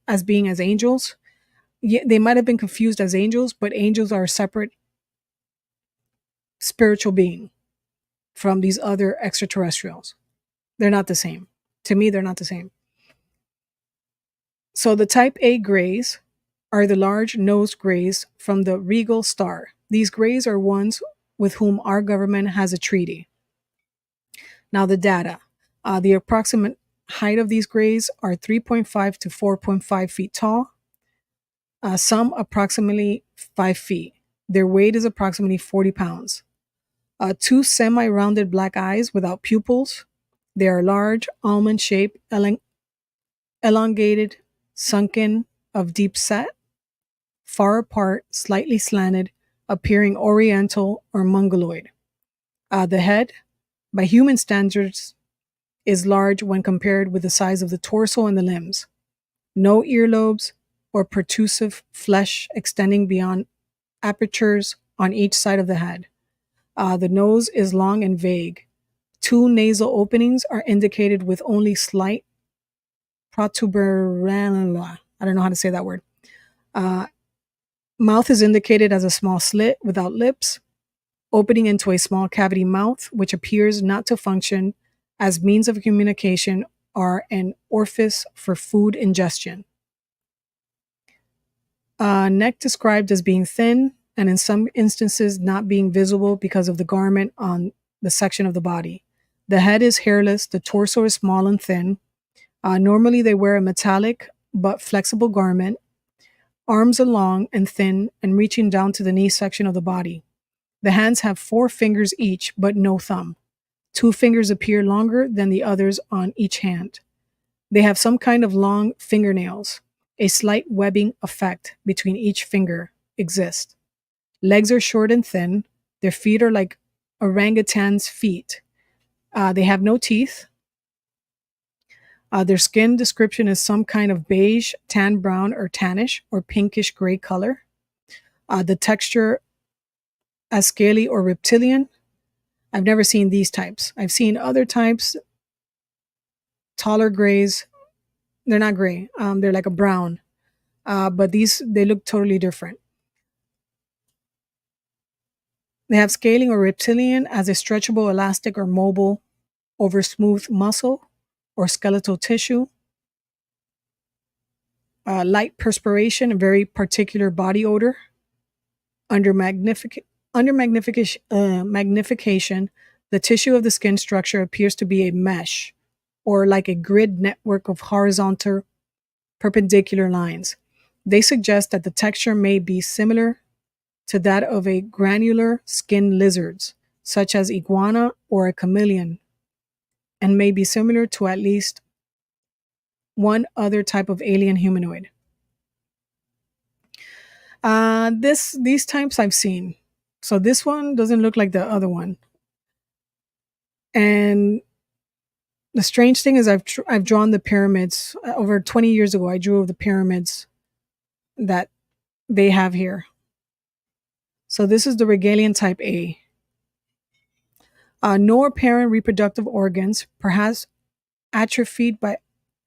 as being as angels. Yeah, they might have been confused as angels, but angels are a separate spiritual being from these other extraterrestrials. They're not the same. To me, they're not the same. So the type A Greys are the large-nosed Greys from the Regal star. These Greys are ones with whom our government has a treaty. Now the data. The approximate height of these Greys are 3.5 to 4.5 feet tall. Some approximately 5 feet. Their weight is approximately 40 pounds. Two semi-rounded black eyes without pupils. They are large, almond-shaped, elongated, sunken, of deep set, far apart, slightly slanted, appearing oriental or mongoloid. The head, by human standards, is large when compared with the size of the torso and the limbs. No earlobes or protrusive flesh extending beyond apertures on each side of the head. The nose is long and vague. Two nasal openings are indicated with only slight protuberance. I don't know how to say that word. Mouth is indicated as a small slit without lips, opening into a small cavity mouth, which appears not to function as means of communication or an orifice for food ingestion. Neck described as being thin and in some instances not being visible because of the garment on the section of the body. The head is hairless, the torso is small and thin. Normally they wear a metallic but flexible garment. Arms are long and thin and reaching down to the knee section of the body. The hands have 4 fingers each, but no thumb. 2 fingers appear longer than the others on each hand. They have some kind of long fingernails. A slight webbing effect between each finger exists. Legs are short and thin. Their feet are like orangutan's feet. They have no teeth. Their skin description is some kind of beige, tan brown, or tannish, or pinkish gray color. The texture as scaly or reptilian. I've never seen these types. I've seen other types, taller grays. They're not gray. They're like a brown. But these, they look totally different. They have scaling or reptilian as a stretchable, elastic, or mobile over smooth muscle or skeletal tissue. Light perspiration, a very particular body odor. Under magnification, the tissue of the skin structure appears to be a mesh or like a grid network of horizontal perpendicular lines. They suggest that the texture may be similar to that of a granular skin lizards, such as iguana or a chameleon, and may be similar to at least one other type of alien humanoid. These types I've seen. So this one doesn't look like the other one. And the strange thing is, I've drawn the pyramids over 20 years ago. I drew the pyramids that they have here. So this is the Regalian type A. No apparent reproductive organs, perhaps atrophied by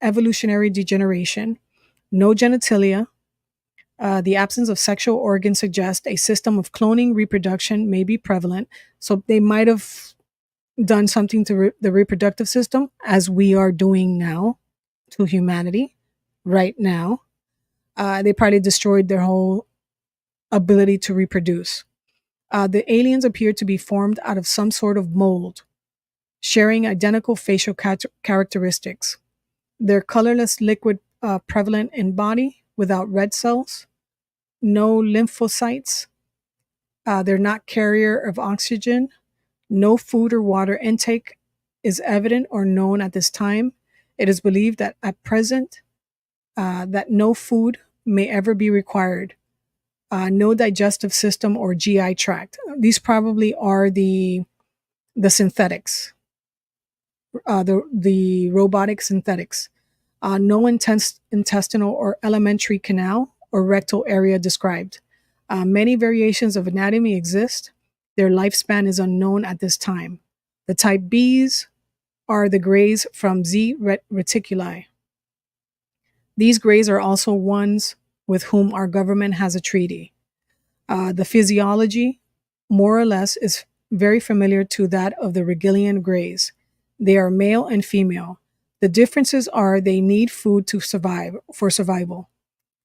evolutionary degeneration. No genitalia. The absence of sexual organs suggests a system of cloning reproduction may be prevalent. So they might have done something to the reproductive system, as we are doing now to humanity right now. They probably destroyed their whole ability to reproduce. The aliens appear to be formed out of some sort of mold, sharing identical facial characteristics. They're colorless liquid prevalent in body without red cells, no lymphocytes. They're not carrier of oxygen. No food or water intake is evident or known at this time. It is believed that at present that no food may ever be required. No digestive system or GI tract. These probably are the synthetics, the robotic synthetics. No intestinal or alimentary canal or rectal area described. Many variations of anatomy exist. Their lifespan is unknown at this time. The type Bs are the grays from Z reticuli. These grays are also ones with whom our government has a treaty. The physiology, more or less, is very familiar to that of the Rigelian grays. They are male and female. The differences are they need food to survive for survival.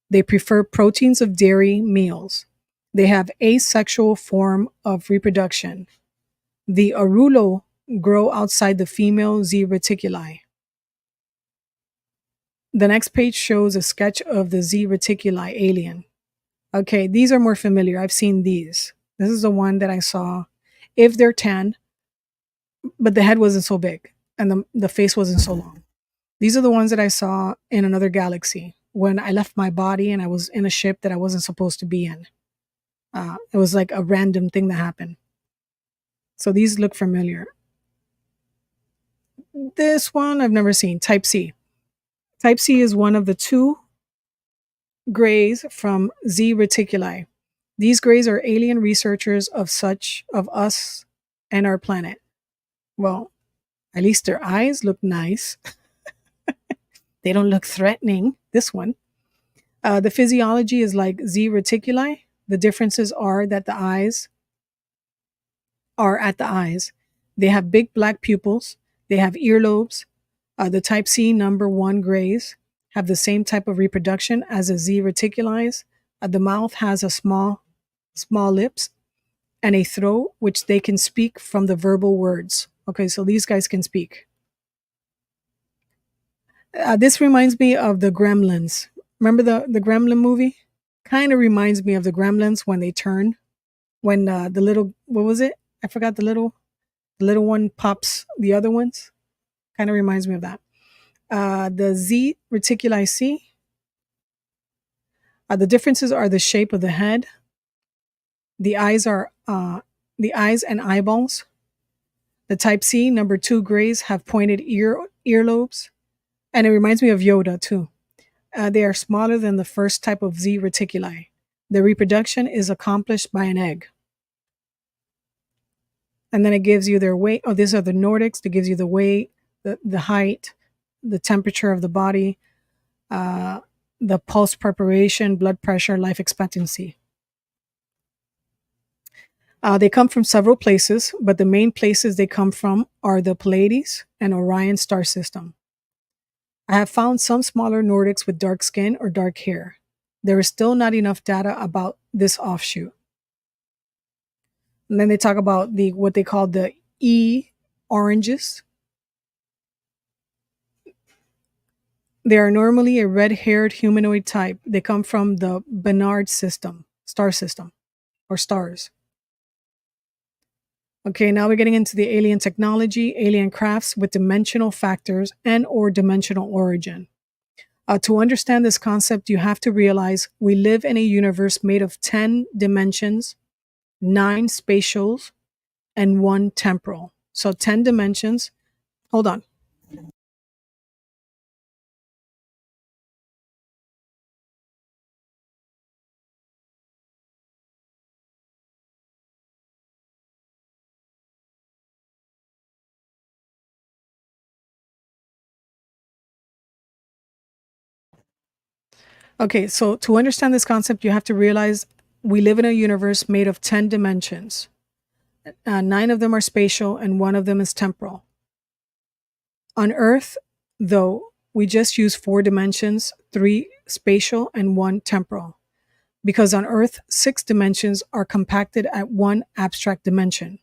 They prefer proteins of dairy meals. They have asexual form of reproduction. The arulo grow outside the female Z reticuli. The next page shows a sketch of the Z reticuli alien. Okay, these are more familiar. I've seen these. This is the one that I saw. If they're tan, but the head wasn't so big and the face wasn't so long. These are the ones that I saw in another galaxy when I left my body and I was in a ship that I wasn't supposed to be in. It was like a random thing that happened. So these look familiar. This one I've never seen, type C. Type C is one of the two grays from Z reticuli. These grays are alien researchers of us and our planet. Well, at least their eyes look nice. They don't look threatening, this one. The physiology is like Z reticuli. The differences are that the eyes are at the eyes. They have big black pupils. They have earlobes. The type C number 1 grays have the same type of reproduction as the Z reticulis. The mouth has a small lips and a throat which they can speak from the verbal words. Okay, so these guys can speak. This reminds me of the Gremlins. Remember the Gremlin movie? Kind of reminds me of the Gremlins when they turn. When the little, what was it? I forgot the little one pops the other ones. Kind of reminds me of that. The Z reticuli C, the differences are the shape of the head. The eyes are the eyes and eyeballs. The type C, number 2 grays, have pointed earlobes. And it reminds me of Yoda too. They are smaller than the first type of Z reticuli. The reproduction is accomplished by an egg. And then it gives you their weight. Oh, these are the Nordics. It gives you the weight, the height, the temperature of the body, uh, the pulse preparation, blood pressure, life expectancy. They come from several places, but the main places they come from are the Pleiades and Orion star system. I have found some smaller Nordics with dark skin or dark hair. There is still not enough data about this offshoot. And then they talk about the what they call the E oranges. They are normally a red-haired humanoid type. They come from the Barnard system, star system, or stars. Okay, now we're getting into the alien technology, alien crafts with dimensional factors and or dimensional origin. To understand this concept, you have to realize we live in a universe made of 10 dimensions, 9 spatials, and 1 temporal. So 10 dimensions. Hold on. Okay, so to understand this concept, you have to realize we live in a universe made of 10 dimensions. 9 of them are spatial and 1 of them is temporal. On Earth, though, we just use 4 dimensions, 3 spatial and 1 temporal. Because on Earth, 6 dimensions are compacted at 1 abstract dimension.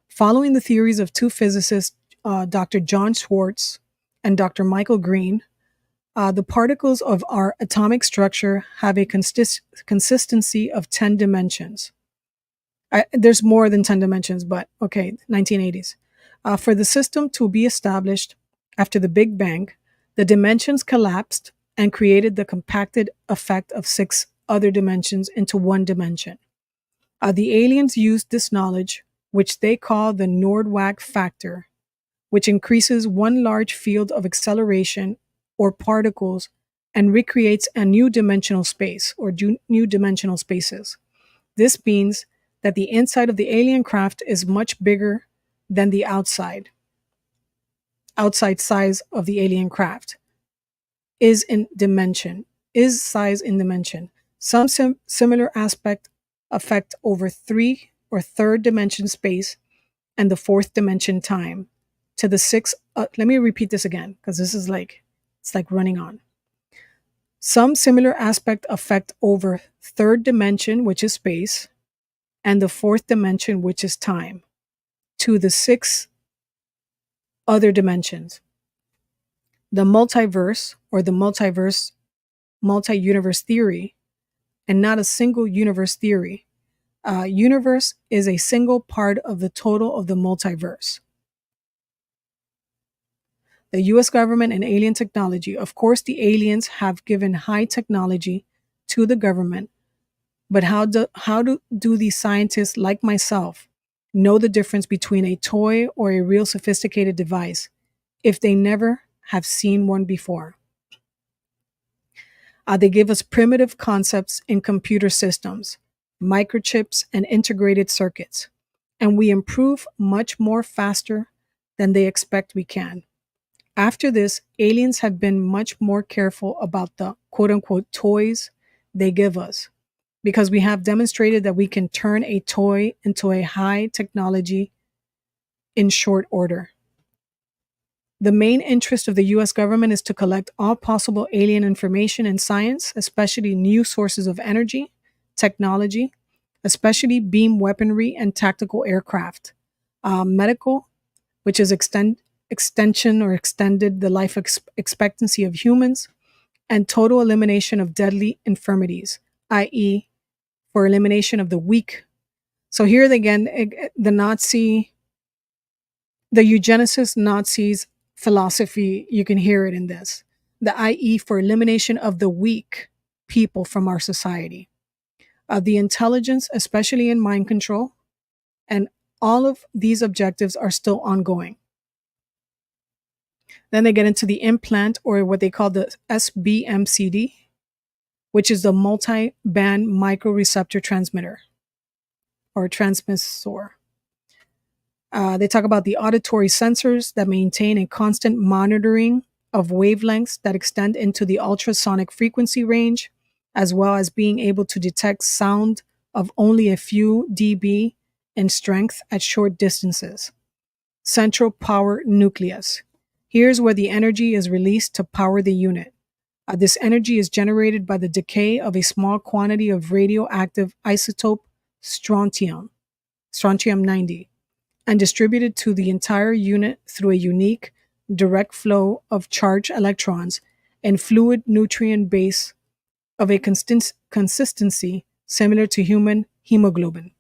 Following the theories of 2 physicists, Dr. John Schwartz and Dr. Michael Green, the particles of our atomic structure have a consistency of 10 dimensions. There's more than 10 dimensions, but okay, 1980s. For the system to be established after the Big Bang, the dimensions collapsed and created the compacted effect of 6 other dimensions into 1 dimension. The aliens used this knowledge, which they call the Nordwag factor, which increases one large field of acceleration or particles and recreates a new dimensional space or new dimensional spaces. This means that the inside of the alien craft is much bigger than the outside size of the alien craft is in dimension, is size in dimension. Some similar aspect affect over 3 or third dimension space and the 4th dimension time to the 6th. Let me repeat this again because this is like, it's like running on. Some similar aspect affect over 3rd dimension, which is space, and the 4th dimension, which is time, to the 6 other dimensions. The multiverse or the multi-universe theory, and not a single universe theory. Universe is a single part of the total of the multiverse. The US government and alien technology. Of course, the aliens have given high technology to the government, but how do these scientists like myself know the difference between a toy or a real sophisticated device if they never have seen one before? They give us primitive concepts in computer systems, microchips, and integrated circuits, and we improve much more faster than they expect we can. After this, aliens have been much more careful about the quote unquote toys they give us because we have demonstrated that we can turn a toy into a high technology in short order. The main interest of the US government is to collect all possible alien information in science, especially new sources of energy, technology, especially beam weaponry and tactical aircraft, medical, which is extension or extended the life expectancy of humans, and total elimination of deadly infirmities, i.e., for elimination of the weak. So here again, the eugenicist Nazis philosophy, you can hear it in this. The IE for elimination of the weak people from our society, the intelligence, especially in mind control, and all of these objectives are still ongoing. Then they get into the implant, or what they call the SBMCD, which is the multi-band microreceptor transmitter or transmissor. They talk about the auditory sensors that maintain a constant monitoring of wavelengths that extend into the ultrasonic frequency range, as well as being able to detect sound of only a few dB in strength at short distances. Central power nucleus. Here's where the energy is released to power the unit. This energy is generated by the decay of a small quantity of radioactive isotope strontium, strontium 90, and distributed to the entire unit through a unique direct flow of charged electrons and fluid nutrient base of a consistency similar to human hemoglobin.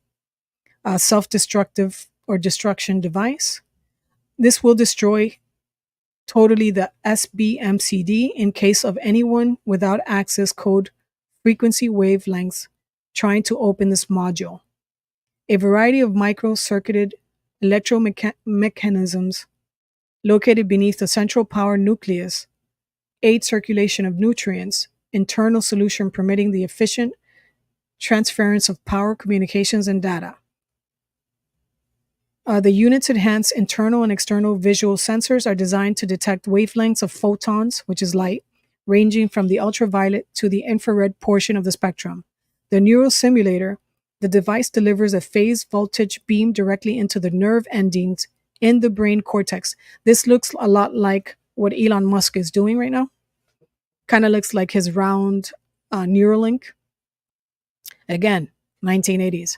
A self-destructive or destruction device. This will destroy totally the SBMCD in case of anyone without access code frequency wavelengths trying to open this module. A variety of micro-circuited electromechanisms located beneath the central power nucleus aid circulation of nutrients, internal solution permitting the efficient transference of power, communications, and data. The unit's enhanced internal and external visual sensors are designed to detect wavelengths of photons, which is light, ranging from the ultraviolet to the infrared portion of the spectrum. The neural simulator, the device delivers a phase voltage beam directly into the nerve endings in the brain cortex. This looks a lot like what Elon Musk is doing right now. Kind of looks like his round Neuralink. Again, 1980s.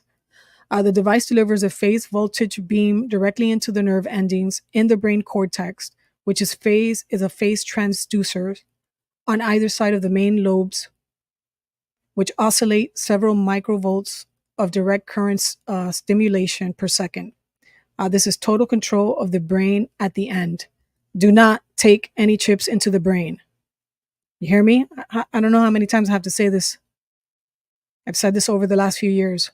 The device delivers a phase voltage beam directly into the nerve endings in the brain cortex, which is a phase transducer on either side of the main lobes, which oscillate several microvolts of direct current stimulation per second. This is total control of the brain at the end. Do not take any chips into the brain. You hear me? I don't know how many times I have to say this. I've said this over the last few years.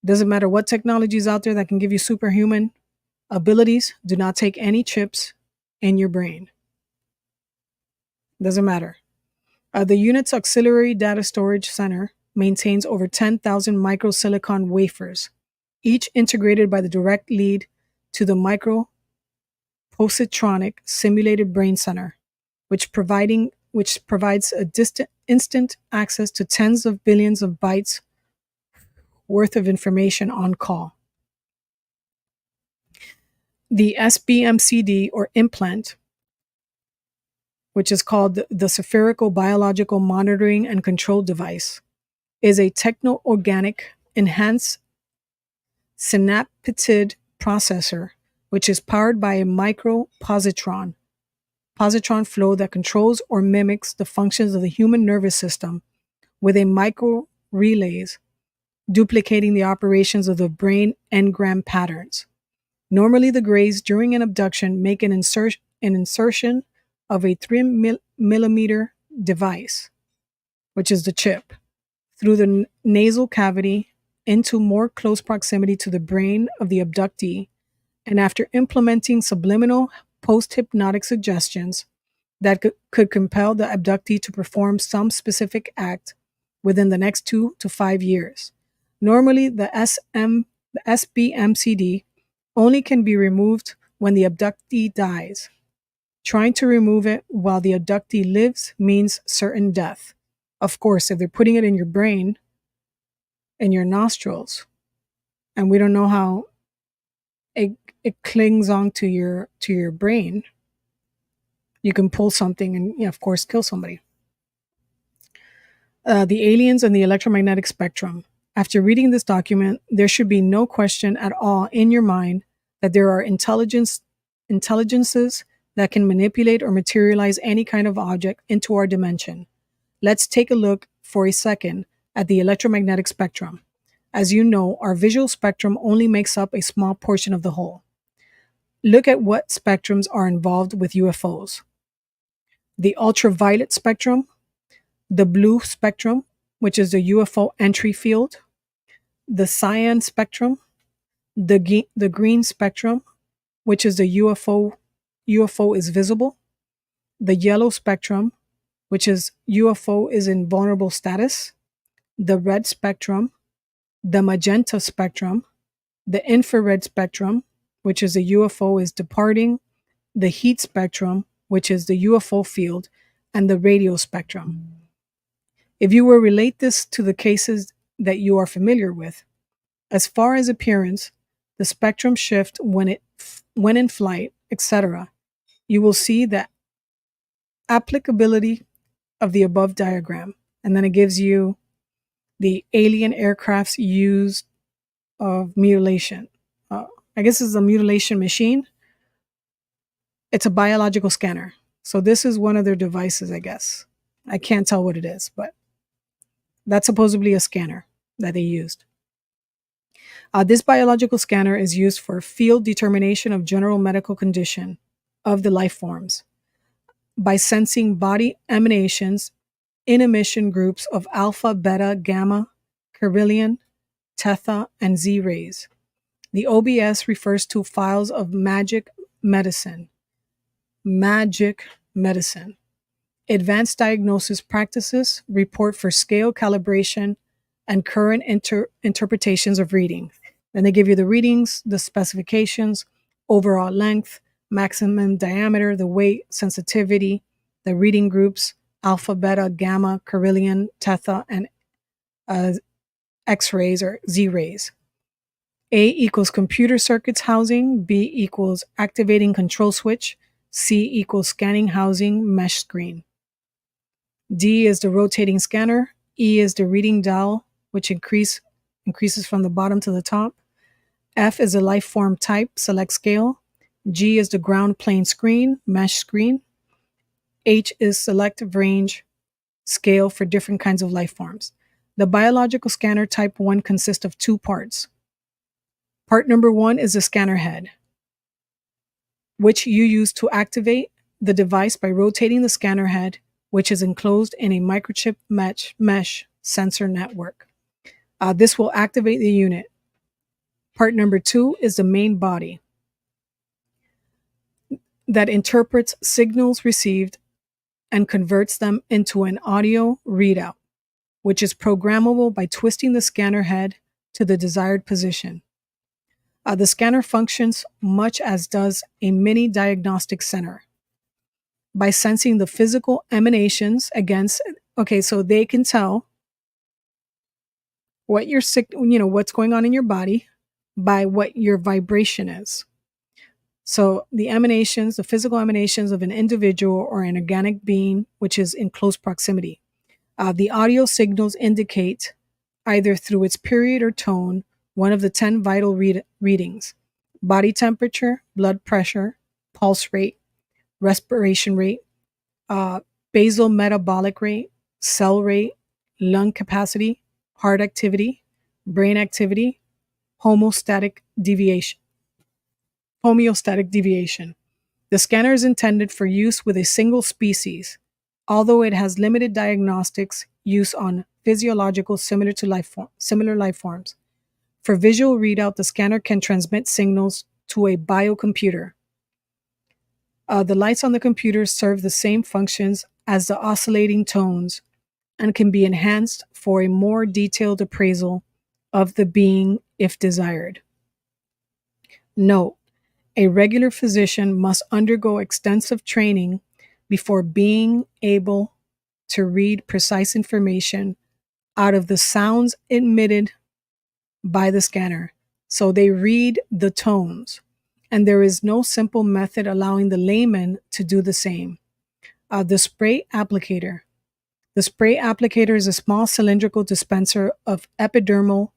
Doesn't matter what technology is out there that can give you superhuman abilities, do not take any chips in your brain. Doesn't matter. The unit's auxiliary data storage center maintains over 10,000 microsilicon wafers, each integrated by the direct lead to the micropositronic simulated brain center, which provides instant access to tens of billions of bytes worth of information on call. The SBMCD, or implant, which is called the Spherical Biological Monitoring and Control Device, is a techno-organic enhanced synaptid processor, which is powered by a micropositron flow that controls or mimics the functions of the human nervous system with a micro relays duplicating the operations of the brain engram patterns. Normally, the Greys during an abduction make an insertion of a 3 millimeter device, which is the chip, through the nasal cavity into more close proximity to the brain of the abductee, and after implementing subliminal post-hypnotic suggestions that could compel the abductee to perform some specific act within the next 2 to 5 years. Normally, the SBMCD only can be removed when the abductee dies. Trying to remove it while the abductee lives means certain death. Of course, if they're putting it in your brain, in your nostrils, and we don't know how it clings on to your brain, you can pull something and, of course, kill somebody. The aliens and the electromagnetic spectrum. After reading this document, there should be no question at all in your mind that there are intelligences that can manipulate or materialize any kind of object into our dimension. Let's take a look for a second at the electromagnetic spectrum. As you know, our visual spectrum only makes up a small portion of the whole. Look at what spectrums are involved with UFOs: the ultraviolet spectrum, the blue spectrum, which is the UFO entry field, the cyan spectrum, the green spectrum, which is the UFO is visible, the yellow spectrum, which is UFO is in vulnerable status, the red spectrum, the magenta spectrum, the infrared spectrum, which is the UFO is departing, the heat spectrum, which is the UFO field, and the radio spectrum. If you were relate this to the cases that you are familiar with, as far as appearance, the spectrum shift when in flight, etc., you will see the applicability of the above diagram. And then it gives you the alien aircraft's use of mutilation. I guess it's a mutilation machine. It's a biological scanner. So this is one of their devices, I guess. I can't tell what it is, but that's supposedly a scanner that they used. This biological scanner is used for field determination of general medical condition of the life forms by sensing body emanations in emission groups of alpha, beta, gamma, Carilion, theta, and Z rays. The OBS refers to files of magic medicine. Advanced diagnosis practices report for scale calibration and current interpretations of reading. Then they give you the readings, the specifications, overall length, maximum diameter, the weight, sensitivity, the reading groups, alpha, beta, gamma, Carilion, theta, and X-rays or Z-rays. A equals computer circuits housing, B equals activating control switch, C equals scanning housing mesh screen. D is the rotating scanner, E is the reading dial, which increases from the bottom to the top. F is the life form type, select scale. G is the ground plane screen, mesh screen. H is selective range scale for different kinds of life forms. The biological scanner type 1 consists of two parts. Part number 1 is the scanner head, which you use to activate the device by rotating the scanner head, which is enclosed in a microchip mesh sensor network. This will activate the unit. Part number 2 is the main body that interprets signals received and converts them into an audio readout, which is programmable by twisting the scanner head to the desired position. The scanner functions much as does a mini diagnostic center by sensing the physical emanations against, so they can tell what you're sick, what's going on in your body by what your vibration is. So the physical emanations of an individual or an organic being, which is in close proximity. The audio signals indicate, either through its period or tone, one of the 10 vital readings: body temperature, blood pressure, pulse rate, respiration rate, basal metabolic rate, cell rate, lung capacity, heart activity, brain activity, homeostatic deviation. The scanner is intended for use with a single species, although it has limited diagnostics use on physiological similar life forms. For visual readout, the scanner can transmit signals to a biocomputer. The lights on the computer serve the same functions as the oscillating tones and can be enhanced for a more detailed appraisal of the being if desired. Note: a regular physician must undergo extensive training before being able to read precise information out of the sounds emitted by the scanner. So they read the tones, and there is no simple method allowing the layman to do the same. The spray applicator. The spray applicator is a small cylindrical dispenser of epidermal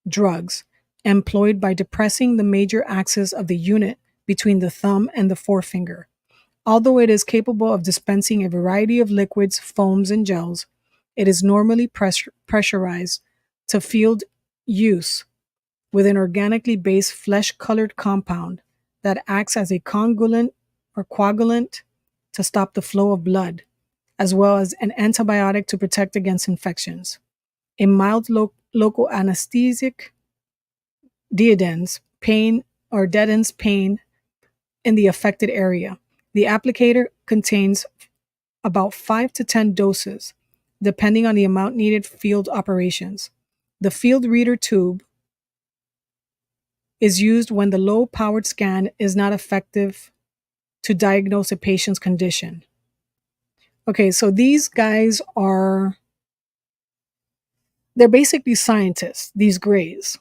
drugs employed by depressing the major axis of the unit between the thumb and the forefinger. Although it is capable of dispensing a variety of liquids, foams, and gels, it is normally pressurized to field use with an organically based flesh-colored compound that acts as a coagulant to stop the flow of blood, as well as an antibiotic to protect against infections. A mild local anesthetic deadens pain in the affected area. The applicator contains about 5 to 10 doses, depending on the amount needed for field operations. The field reader tube is used when the low-powered scan is not effective to diagnose a patient's condition. Okay, so these guys they're basically scientists, these grays.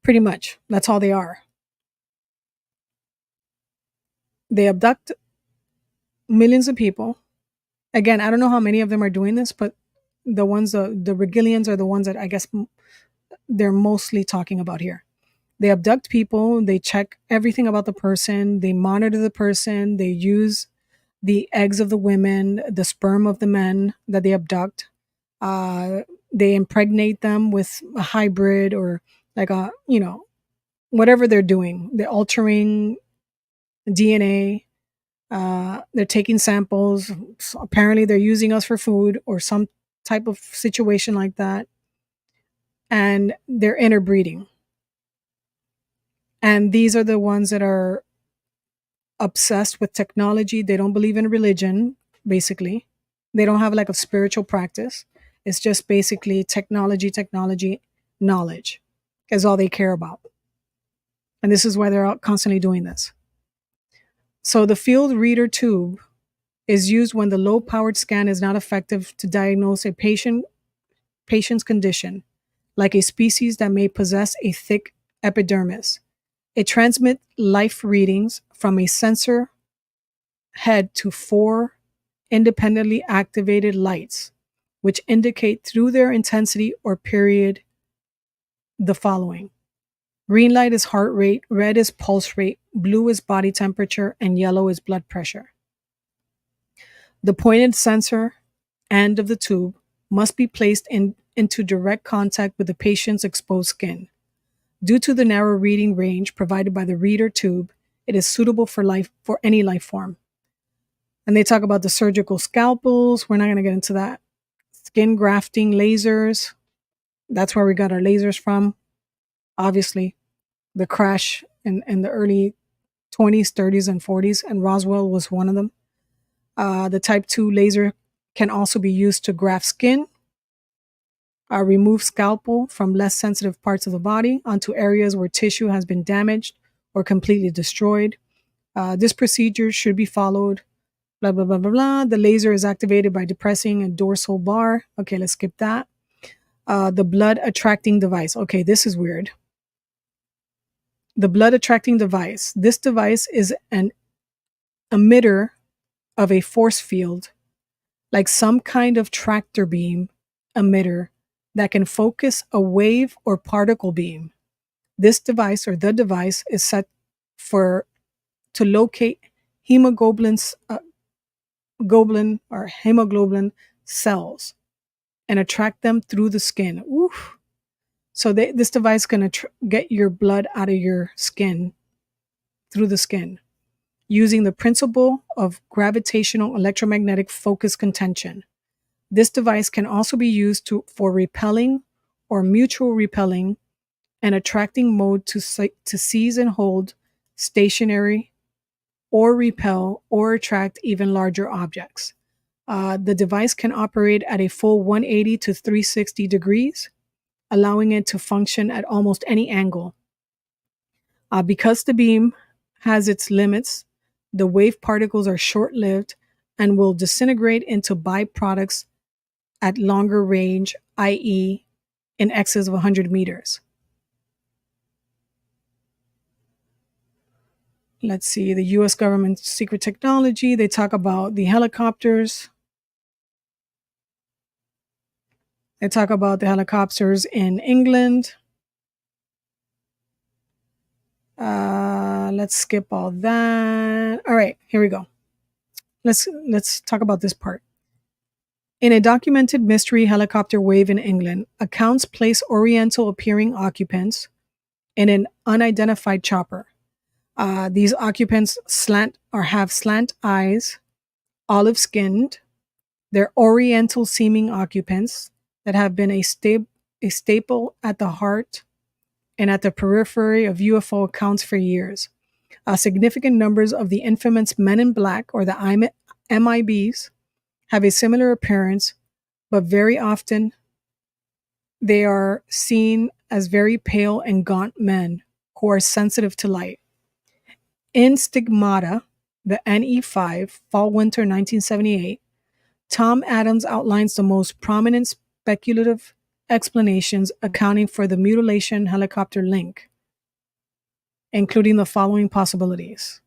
Pretty much. That's all they are. They abduct millions of people. Again, I don't know how many of them are doing this, but the Regilians are the ones that I guess they're mostly talking about here. They abduct people, they check everything about the person, they monitor the person, they use the eggs of the women, the sperm of the men that they abduct. They impregnate them with a hybrid or like whatever they're doing. They're altering DNA. They're taking samples. So apparently, they're using us for food or some type of situation like that. And they're interbreeding. And these are the ones that are obsessed with technology. They don't believe in religion, basically. They don't have like a spiritual practice. It's just basically technology, knowledge is all they care about. And this is why they're out constantly doing this. So the field reader tube is used when the low-powered scan is not effective to diagnose a patient's condition, like a species that may possess a thick epidermis. It transmits life readings from a sensor head to 4 independently activated lights, which indicate through their intensity or period the following. Green light is heart rate, red is pulse rate, blue is body temperature, and yellow is blood pressure. The pointed sensor end of the tube must be placed into direct contact with the patient's exposed skin. Due to the narrow reading range provided by the reader tube, it is suitable for any life form. And they talk about the surgical scalpels. We're not going to get into that. Skin grafting lasers. That's where we got our lasers from. Obviously, the crash in the early 20s, 30s, and 40s, and Roswell was one of them. The type 2 laser can also be used to graft skin, remove scalpel from less sensitive parts of the body onto areas where tissue has been damaged or completely destroyed. This procedure should be followed. Blah, blah, blah, blah, blah. The laser is activated by depressing a dorsal bar. Okay, let's skip that. The blood attracting device. Okay, this is weird. The blood attracting device. This device is an emitter of a force field, like some kind of tractor beam emitter that can focus a wave or particle beam. This device or the device is set to locate hemoglobin cells and attract them through the skin. Oof. So this device can get your blood out of your skin through the skin using the principle of gravitational electromagnetic focus contention. This device can also be used for repelling or mutual repelling and attracting mode to seize and hold stationary or repel or attract even larger objects. The device can operate at a full 180 to 360 degrees, allowing it to function at almost any angle. Because the beam has its limits, the wave particles are short-lived and will disintegrate into byproducts at longer range, i.e. in excess of 100 meters. Let's see, the US government's secret technology. They talk about the helicopters. They talk about the helicopters in England. Let's skip all that. All right, here we go. Let's talk about this part. In a documented mystery helicopter wave in England, accounts place Oriental-appearing occupants in an unidentified chopper. These occupants slant or have slant eyes, olive skinned. They're oriental seeming occupants that have been a staple at the heart and at the periphery of UFO accounts for years. Significant numbers of the infamous Men in Black or the MIBs have a similar appearance, but very often they are seen as very pale and gaunt men who are sensitive to light. In Stigmata, the NE5, Fall Winter 1978, Tom Adams outlines the most prominent speculative explanations accounting for the mutilation helicopter link, including the following possibilities.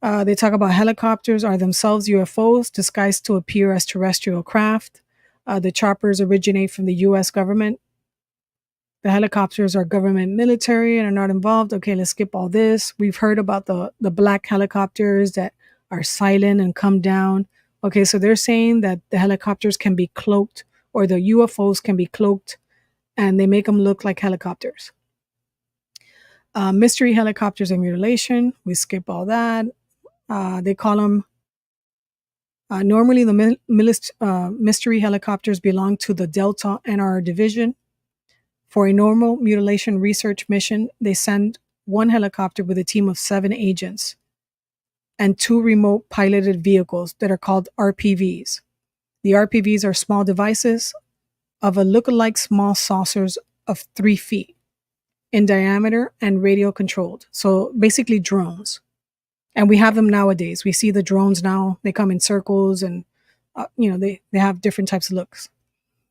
They talk about helicopters are themselves UFOs disguised to appear as terrestrial craft. The choppers originate from the US government. The helicopters are government military and are not involved. Okay, let's skip all this. We've heard about the black helicopters that are silent and come down. Okay, so they're saying that the helicopters can be cloaked or the UFOs can be cloaked and they make them look like helicopters. Mystery helicopters and mutilation. We skip all that. They call them normally the mystery helicopters belong to the Delta NR division. For a normal mutilation research mission, they send one helicopter with a team of 7 agents and 2 remote piloted vehicles that are called RPVs. The RPVs are small devices of a look-alike small saucers of 3 feet in diameter and radio controlled. So basically drones. And we have them nowadays. We see the drones now. They come in circles and, they have different types of looks.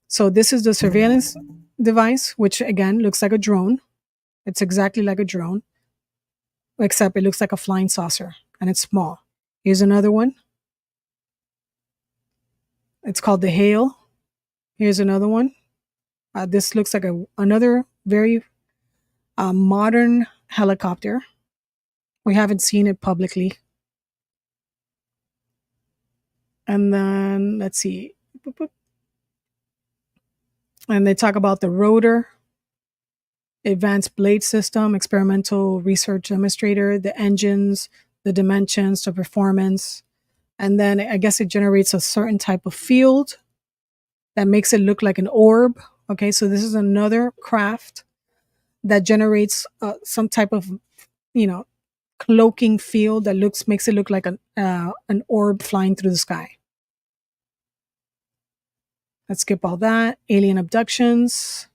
So this is the surveillance device, which again looks like a drone. It's exactly like a drone, except it looks like a flying saucer and it's small. Here's another one. It's called the Hail. Here's another one. This looks like another very modern helicopter. We haven't seen it publicly. And then let's see. And they talk about the rotor, advanced blade system, experimental research demonstrator, the engines, the dimensions, the performance. And then I guess it generates a certain type of field that makes it look like an orb. Okay, so this is another craft that generates some type of, cloaking field that makes it look like an orb flying through the sky. Let's skip all that. Alien abductions.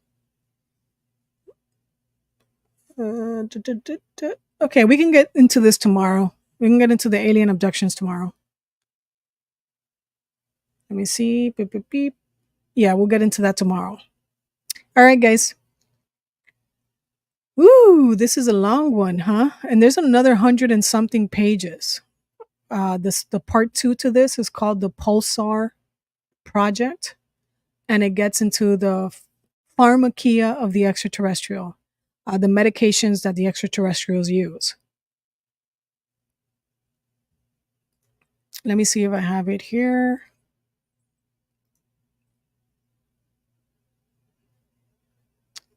Okay, we can get into this tomorrow. We can get into the alien abductions tomorrow. Let me see. Beep, beep, beep. Yeah, we'll get into that tomorrow. All right, guys. Woo, this is a long one, huh? And there's another 100 and something pages. The part 2 to this is called the Pulsar Project, and it gets into the pharmakia of the extraterrestrial, the medications that the extraterrestrials use. Let me see if I have it here.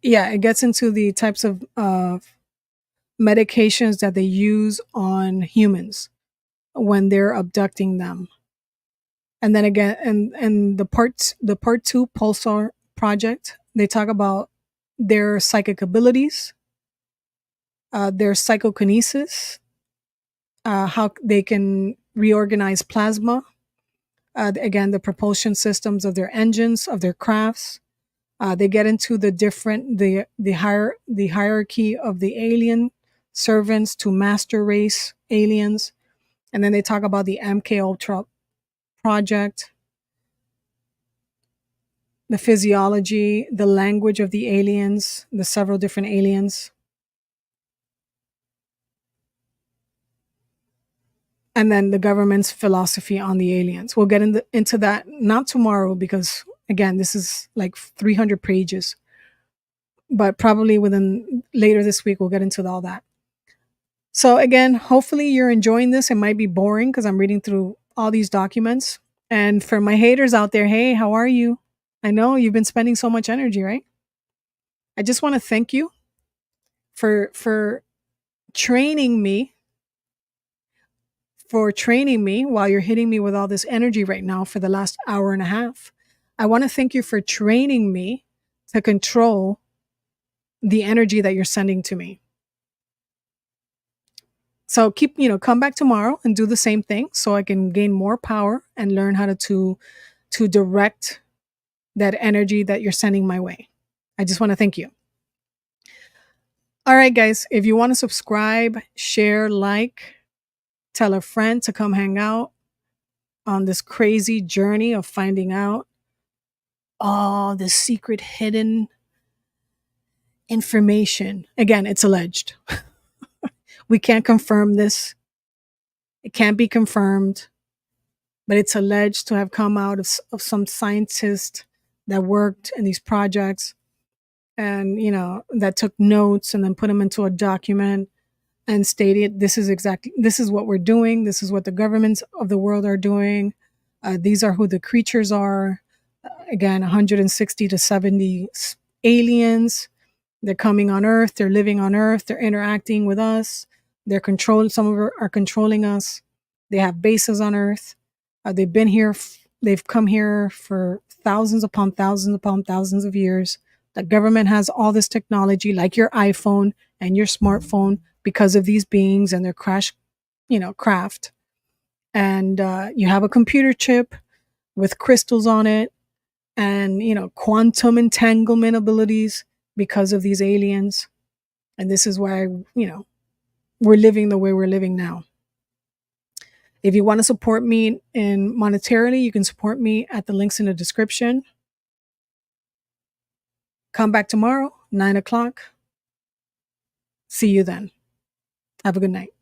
Yeah, it gets into the types of medications that they use on humans when they're abducting them. And then again, and the part 2 Pulsar Project, they talk about their psychic abilities, their psychokinesis, how they can reorganize plasma, again, the propulsion systems of their engines, of their crafts. They get into the hierarchy of the alien servants to master race aliens, and then they talk about the MK Ultra project, the physiology, the language of the aliens, the several different aliens. And then the government's philosophy on the aliens. We'll get into that not tomorrow because, again, this is like 300 pages. But probably later this week, we'll get into all that. So again, hopefully you're enjoying this. It might be boring because I'm reading through all these documents. And for my haters out there, hey, how are you? I know you've been spending so much energy, right? I just want to thank you for training me, while you're hitting me with all this energy right now for the last hour and a half. I want to thank you for training me to control the energy that you're sending to me. So come back tomorrow and do the same thing so I can gain more power and learn how to direct that energy that you're sending my way. I just want to thank you. All right, guys, if you want to subscribe, share, like, tell a friend to come hang out on this crazy journey of finding out all the secret hidden information. Again, it's alleged. We can't confirm this. It can't be confirmed, but it's alleged to have come out of some scientist that worked in these projects and, that took notes and then put them into a document and stated, this is what we're doing. This is what the governments of the world are doing. These are who the creatures are. Again, 160 to 70 aliens. They're coming on Earth. They're living on Earth. They're interacting with us. Some of them are controlling us. They have bases on Earth. They've been here. They've come here for thousands upon thousands upon thousands of years. The government has all this technology, like your iPhone and your smartphone, because of these beings and their craft. And you have a computer chip with crystals on it and, quantum entanglement abilities because of these aliens. And this is why, we're living the way we're living now. If you want to support me in monetarily, you can support me at the links in the description. Come back tomorrow, 9 o'clock. See you then. Have a good night.